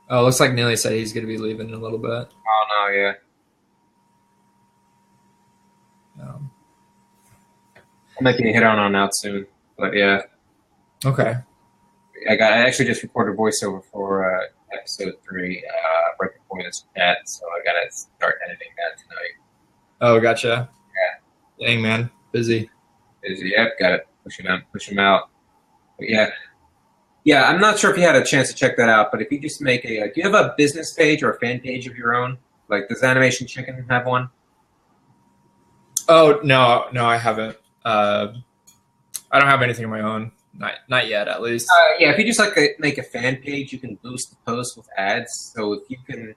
[SPEAKER 1] Oh, it looks like Neely said he's going to be leaving in a little bit.
[SPEAKER 2] Oh no, yeah. I might be head on out soon. But yeah,
[SPEAKER 1] Okay.
[SPEAKER 2] I actually just recorded voiceover for episode 3, right before this chat, so I gotta start editing that tonight.
[SPEAKER 1] Oh, gotcha. Yeah. Dang, man. Busy.
[SPEAKER 2] Yep, got it. Push them out. But yeah. I'm not sure if you had a chance to check that out, but if you just make do you have a business page or a fan page of your own? Like, does Animation Chicken have one?
[SPEAKER 1] Oh, no, I haven't. I don't have anything of my own. Not yet, at least.
[SPEAKER 2] Yeah, if you just make a fan page, you can boost the post with ads. So if you can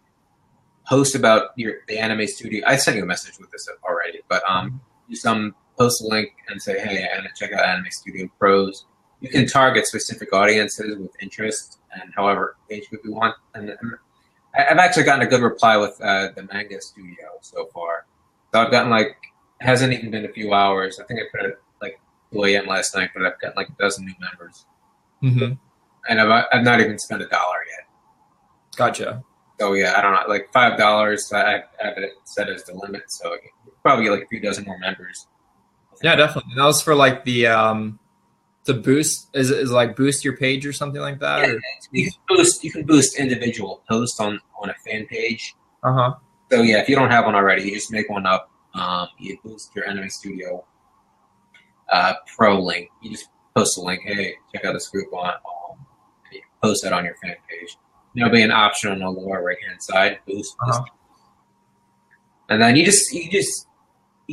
[SPEAKER 2] post about the anime studio, I sent you a message with this already, but just post a link and say, hey, check out Anime Studio Pros. You can target specific audiences with interest and however age group you want. And I've actually gotten a good reply with the manga studio so far. So I've gotten it hasn't even been a few hours. I think I put it 2 a.m. last night, but I've got a dozen new members.
[SPEAKER 1] Mm-hmm.
[SPEAKER 2] And I've not even spent $1 yet.
[SPEAKER 1] Gotcha.
[SPEAKER 2] So yeah, I don't know, $5. I have it set as the limit, so probably get a few dozen more members.
[SPEAKER 1] Yeah, definitely. That was for the to boost. Is it boost your page or something like that?
[SPEAKER 2] Yeah, you can boost individual posts on a fan page.
[SPEAKER 1] Uh-huh.
[SPEAKER 2] So yeah, if you don't have one already, you just make one up. You boost your Anime Studio Pro link. You just post a link. Hey, check out this group on. And you post that on your fan page. There'll be an option on the lower right hand side. Boost.
[SPEAKER 1] Uh-huh.
[SPEAKER 2] And then you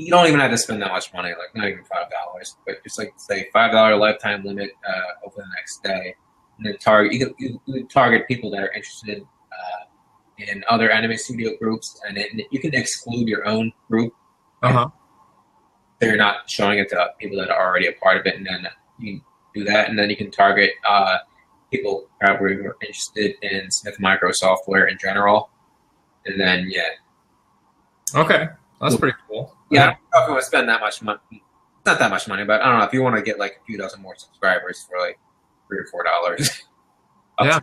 [SPEAKER 2] don't even have to spend that much money. Not even $5, but just say $5 lifetime limit over the next day. And then you target people that are interested in other Anime Studio groups, and then you can exclude your own group.
[SPEAKER 1] Uh-huh.
[SPEAKER 2] They're not showing it to people that are already a part of it, and then you do that, and then you can target people probably who are interested in Smith Micro software in general, and then
[SPEAKER 1] Okay, that's pretty cool.
[SPEAKER 2] Yeah, I don't know if I would spend that much money. Not that much money, but I don't know if you want to get a few dozen more subscribers for $3 or $4.
[SPEAKER 1] Yeah.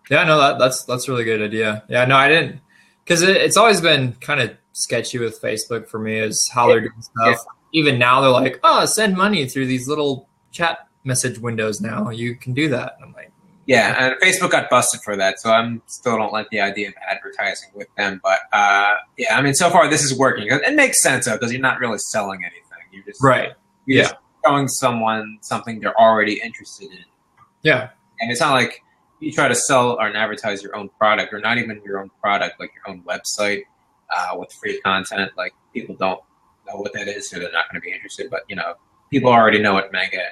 [SPEAKER 1] Yeah, no, that's a really good idea. Yeah, no, I didn't, because it's always been kind of sketchy with Facebook for me is how they're doing stuff. Yeah. Even now they're like, send money through these little chat message windows now. You can do that. I'm like,
[SPEAKER 2] yeah, and Facebook got busted for that, so I still don't like the idea of advertising with them. But yeah, I mean, so far this is working. It makes sense though, because you're not really selling anything. You're just You're just showing someone something they're already interested in.
[SPEAKER 1] Yeah,
[SPEAKER 2] and it's not like you try to sell or advertise your own product, or not even your own product, like your own website with free content. People don't know what that is, so they're not going to be interested. But people already know what Manga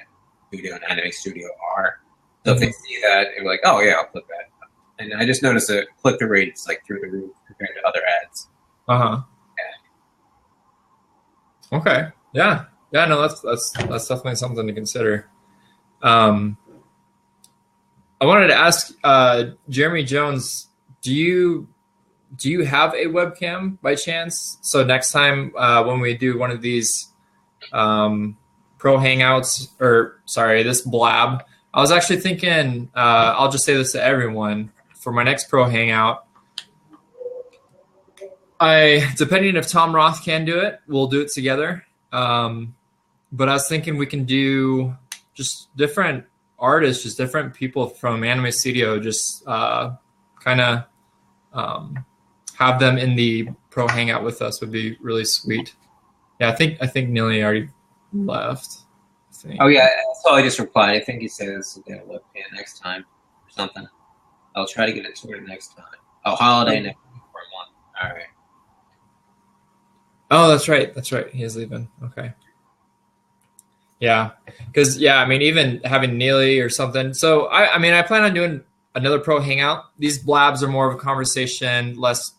[SPEAKER 2] Studio and Anime Studio are. So if they see that, they're like, oh yeah, I'll click that. And I just noticed the click-through rate is through the roof compared to other ads.
[SPEAKER 1] Uh-huh. Yeah. Okay. Yeah. Yeah, no, that's definitely something to consider. I wanted to ask Jeremy Jones, do you have a webcam by chance? So next time when we do one of these pro hangouts, this blab, I was actually thinking, I'll just say this to everyone, for my next pro hangout, depending if Tom Roth can do it, we'll do it together. But I was thinking we can do just different artists, just different people from Anime Studio, just kind of have them in the pro hangout with us would be really sweet. Yeah, I think Nilly already left.
[SPEAKER 2] Oh yeah, so I just replied. I think he says we'll get a webcam next time or something. I'll try to get it sorted next time. Oh, holiday next week for a month. All right.
[SPEAKER 1] Oh, that's right. That's right. He is leaving. Okay. Yeah, because I mean, even having Neely or something. So I mean, I plan on doing another pro hangout. These blabs are more of a conversation, less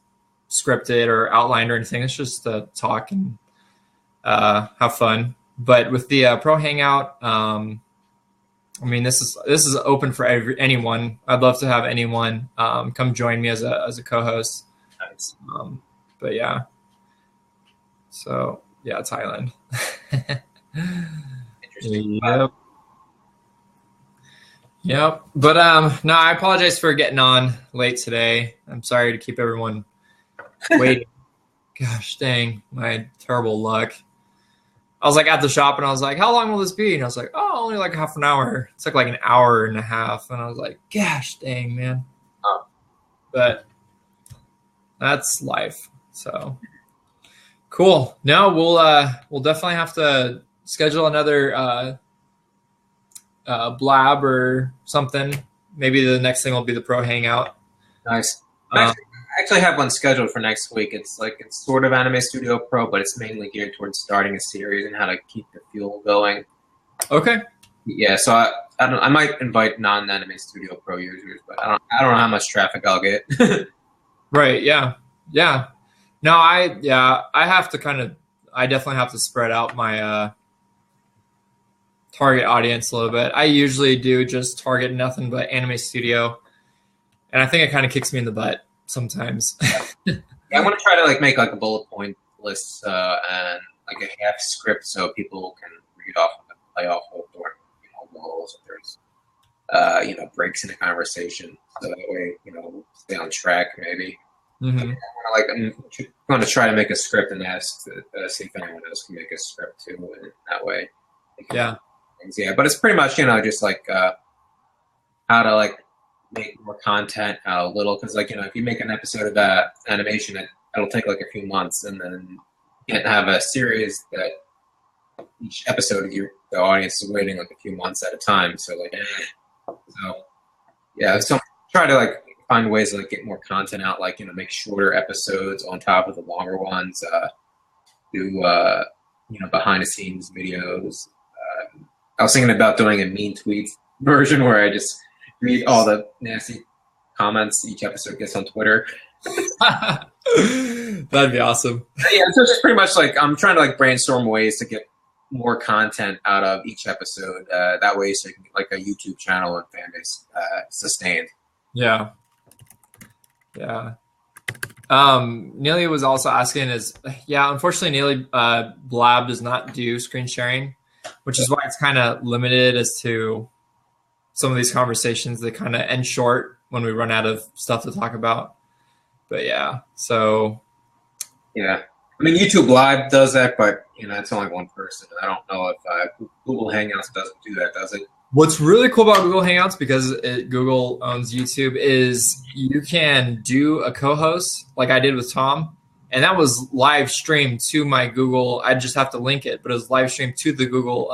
[SPEAKER 1] scripted or outlined or anything. It's just to talk and have fun. But with the pro hangout, I mean, this is open for anyone. I'd love to have anyone come join me as a co-host.
[SPEAKER 2] Nice.
[SPEAKER 1] But yeah, so yeah, Thailand.
[SPEAKER 2] Interesting.
[SPEAKER 1] Yep. But no, I apologize for getting on late today. I'm sorry to keep everyone waiting. Gosh dang, my terrible luck. I was like at the shop and I was like, how long will this be? And I was like, oh, only like half an hour. It took like an hour and a half. And I was like, gosh dang, man.
[SPEAKER 2] Oh.
[SPEAKER 1] But that's life. So cool. No, we'll definitely have to schedule another blab or something. Maybe the next thing will be the pro hangout.
[SPEAKER 2] Nice. I actually have one scheduled for next week. It's sort of Anime Studio Pro, but it's mainly geared towards starting a series and how to keep the fuel going.
[SPEAKER 1] Okay.
[SPEAKER 2] Yeah, so I might invite non-Anime Studio Pro users, but I don't know how much traffic I'll get.
[SPEAKER 1] Right. Yeah. Yeah. No, I have to I definitely have to spread out my target audience a little bit. I usually do just target nothing but Anime Studio, and I think it kind of kicks me in the butt sometimes.
[SPEAKER 2] Yeah, I want to try to like make like a bullet point list and like a half script so people can read off and play off of during roles if there's breaks in the conversation, so that way stay on track maybe.
[SPEAKER 1] Mm-hmm.
[SPEAKER 2] I'm going to try to make a script and ask see if anyone else can make a script too, and that way.
[SPEAKER 1] Yeah.
[SPEAKER 2] Yeah, but it's pretty much just like how to like make more content out of little, because if you make an episode of that animation, it'll take like a few months, and then you can't have a series that each episode of the audience is waiting like a few months at a time. So try to like find ways to like get more content out, like make shorter episodes on top of the longer ones. Do behind the scenes videos. I was thinking about doing a mean tweets version where I just read all the nasty comments each episode gets on Twitter.
[SPEAKER 1] That'd be awesome.
[SPEAKER 2] Yeah, so it's just pretty much like I'm trying to like brainstorm ways to get more content out of each episode. That way, so you can get like a YouTube channel and fan base sustained.
[SPEAKER 1] Yeah. Yeah. Neely was also asking unfortunately Neely Blab does not do screen sharing, which is why it's kind of limited as to some of these conversations that kind of end short when we run out of stuff to talk about. But yeah, so.
[SPEAKER 2] Yeah. I mean, YouTube Live does that, but, it's only one person. I don't know if Google Hangouts doesn't do that, does it?
[SPEAKER 1] What's really cool about Google Hangouts, because Google owns YouTube, is you can do a co-host like I did with Tom. And that was live streamed to my Google. I just have to link it, but it was live streamed to the Google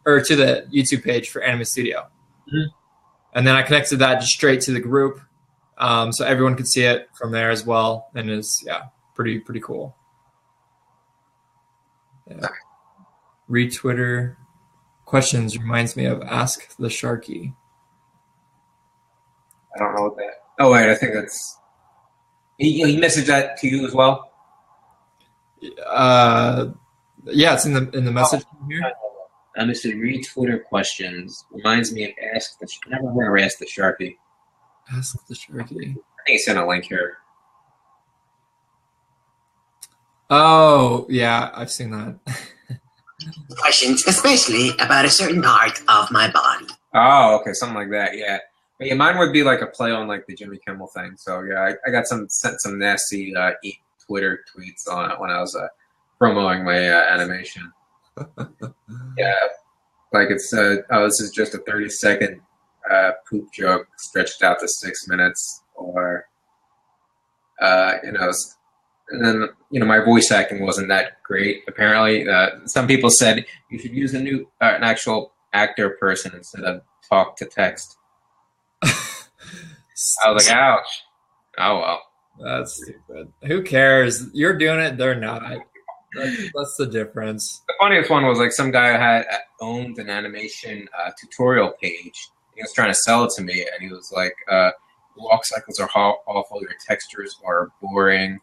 [SPEAKER 1] or to the YouTube page for Anime Studio.
[SPEAKER 2] Mm-hmm.
[SPEAKER 1] And then I connected that just straight to the group, so everyone could see it from there as well. And it's pretty cool. Yeah. Retwitter questions reminds me of Ask the Sharky.
[SPEAKER 2] I don't know what that. Oh wait, I think that's. He messaged that to you as well.
[SPEAKER 1] Yeah, it's in the message here.
[SPEAKER 2] I'm just read Twitter questions. Reminds me of Ask the. I never remember Ask the Sharky.
[SPEAKER 1] Ask the Sharky.
[SPEAKER 2] I think he sent a link here.
[SPEAKER 1] Oh yeah, I've seen that.
[SPEAKER 5] Questions, especially about a certain part of my body.
[SPEAKER 2] Oh, okay, something like that. Yeah. But yeah, mine would be like a play on like the Jimmy Kimmel thing. So yeah, I got sent some nasty Twitter tweets on it when I was promoting my animation. Yeah, like it's this is just a 30-second poop joke stretched out to 6 minutes, or and then my voice acting wasn't that great. Apparently, some people said you should use an actual actor person instead of talk to text. I was like, ouch. Oh well.
[SPEAKER 1] That's stupid. Who cares? You're doing it, they're not. That's the difference.
[SPEAKER 2] The funniest one was like some guy had owned an animation tutorial page. He was trying to sell it to me, and he was like, walk cycles are awful, your textures are boring,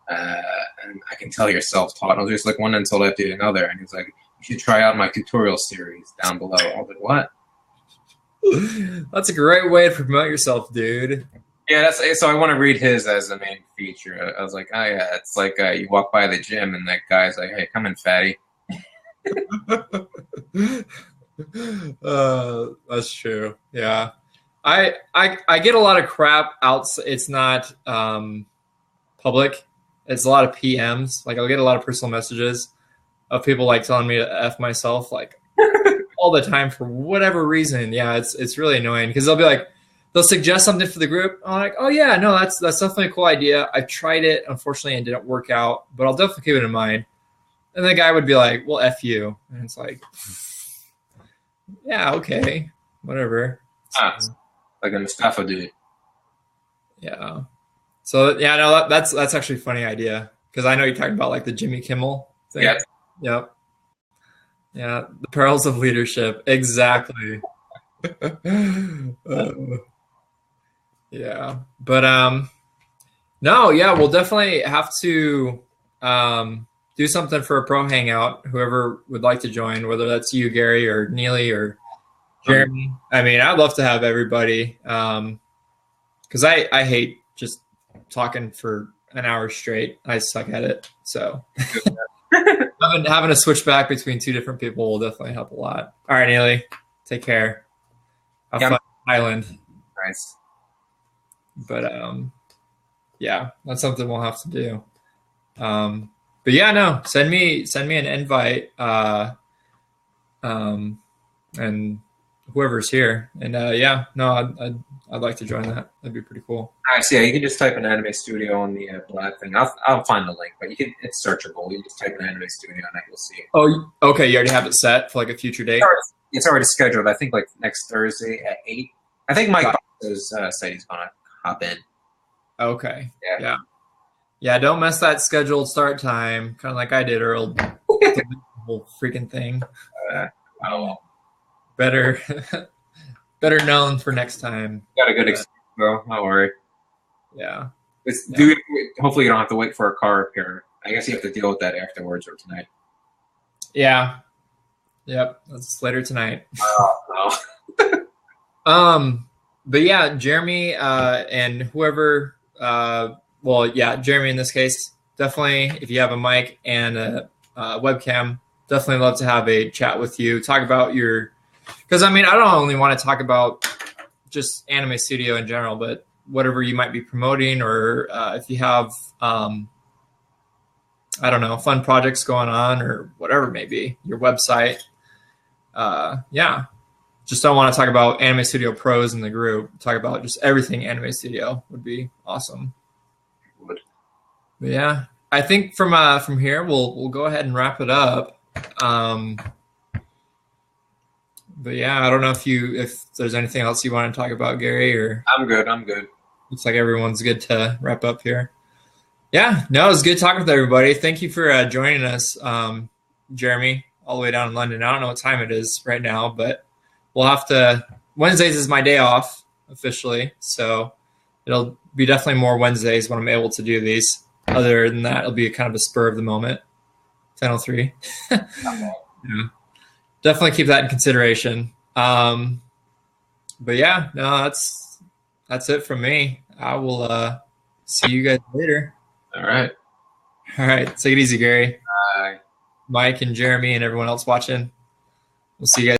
[SPEAKER 2] and I can tell you're self-taught. And I was just like one insult after another, and he was like, you should try out my tutorial series down below. I was like, what?
[SPEAKER 1] That's a great way to promote yourself, dude.
[SPEAKER 2] Yeah, so I want to read his as the main feature. I was like, oh yeah, it's like you walk by the gym and that guy's like, hey, come in, fatty.
[SPEAKER 1] That's true. Yeah, I get a lot of crap out. It's not public. It's a lot of PMs. Like I'll get a lot of personal messages of people like telling me to F myself like all the time for whatever reason. Yeah, it's really annoying because they'll suggest something for the group. I'm like, oh yeah, no, that's definitely a cool idea. I tried it, unfortunately, it didn't work out, but I'll definitely keep it in mind. And the guy would be like, well, F you. And it's like, yeah, okay, whatever.
[SPEAKER 2] Like a Mustafa dude.
[SPEAKER 1] Yeah. So yeah, no, that's actually a funny idea because I know you're talking about like the Jimmy Kimmel thing.
[SPEAKER 2] Yeah.
[SPEAKER 1] Yep. Yeah, the perils of leadership. Exactly. Yeah, but no, yeah, we'll definitely have to do something for a pro hangout. Whoever would like to join, whether that's you, Gary, or Neely, or Jeremy. I mean, I'd love to have everybody because I hate just talking for an hour straight. I suck at it, so having to switch back between two different people will definitely help a lot. All right, Neely, take care. Have fun Island.
[SPEAKER 2] Nice.
[SPEAKER 1] But yeah, that's something we'll have to do. But yeah, no, send me an invite, and whoever's here, and yeah, no, I'd like to join that. That'd be pretty cool.
[SPEAKER 2] Nice. Yeah, you can just type in Anime Studio on the Black thing. I'll find the link, but it's searchable. You just type in Anime Studio and you'll see it.
[SPEAKER 1] Oh, okay. You already have it set for like a future date.
[SPEAKER 2] It's already scheduled. I think like next Thursday at 8. I think Mike said he's gonna hop in.
[SPEAKER 1] Okay.
[SPEAKER 2] Yeah.
[SPEAKER 1] Yeah. Don't mess that scheduled start time, kind of like I did earlier. The whole freaking thing.
[SPEAKER 2] Oh,
[SPEAKER 1] Better known for next time.
[SPEAKER 2] got a good excuse, though. Don't worry.
[SPEAKER 1] Yeah.
[SPEAKER 2] Hopefully, you don't have to wait for a car repair. I guess you have to deal with that afterwards or tonight.
[SPEAKER 1] Yeah. Yep. That's later tonight.
[SPEAKER 2] Oh no.
[SPEAKER 1] But yeah, Jeremy and whoever. Well, yeah, Jeremy in this case. Definitely, if you have a mic and a webcam, definitely love to have a chat with you. Talk about your, because I mean, I don't only want to talk about just Anime Studio in general, but whatever you might be promoting, or if you have, I don't know, fun projects going on, or whatever it may be, your website. Yeah, just don't want to talk about Anime Studio pros in the group. Talk about just everything Anime Studio would be awesome. But yeah, I think from here we'll go ahead and wrap it up. But yeah, I don't know if there's anything else you want to talk about, Gary, or
[SPEAKER 2] I'm good.
[SPEAKER 1] Looks like everyone's good to wrap up here. Yeah, no, it was good talking with everybody. Thank you for joining us, Jeremy, all the way down in London. I don't know what time it is right now, but we'll have to. Wednesdays is my day off officially, so it'll be definitely more Wednesdays when I'm able to do these. Other than that, it'll be kind of a spur of the moment. 10:03. Yeah. Definitely keep that in consideration. But yeah, no, that's it from me. I will see you guys later.
[SPEAKER 2] All right.
[SPEAKER 1] All right. Take it easy, Gary.
[SPEAKER 2] Bye.
[SPEAKER 1] Mike and Jeremy and everyone else watching. We'll see you guys.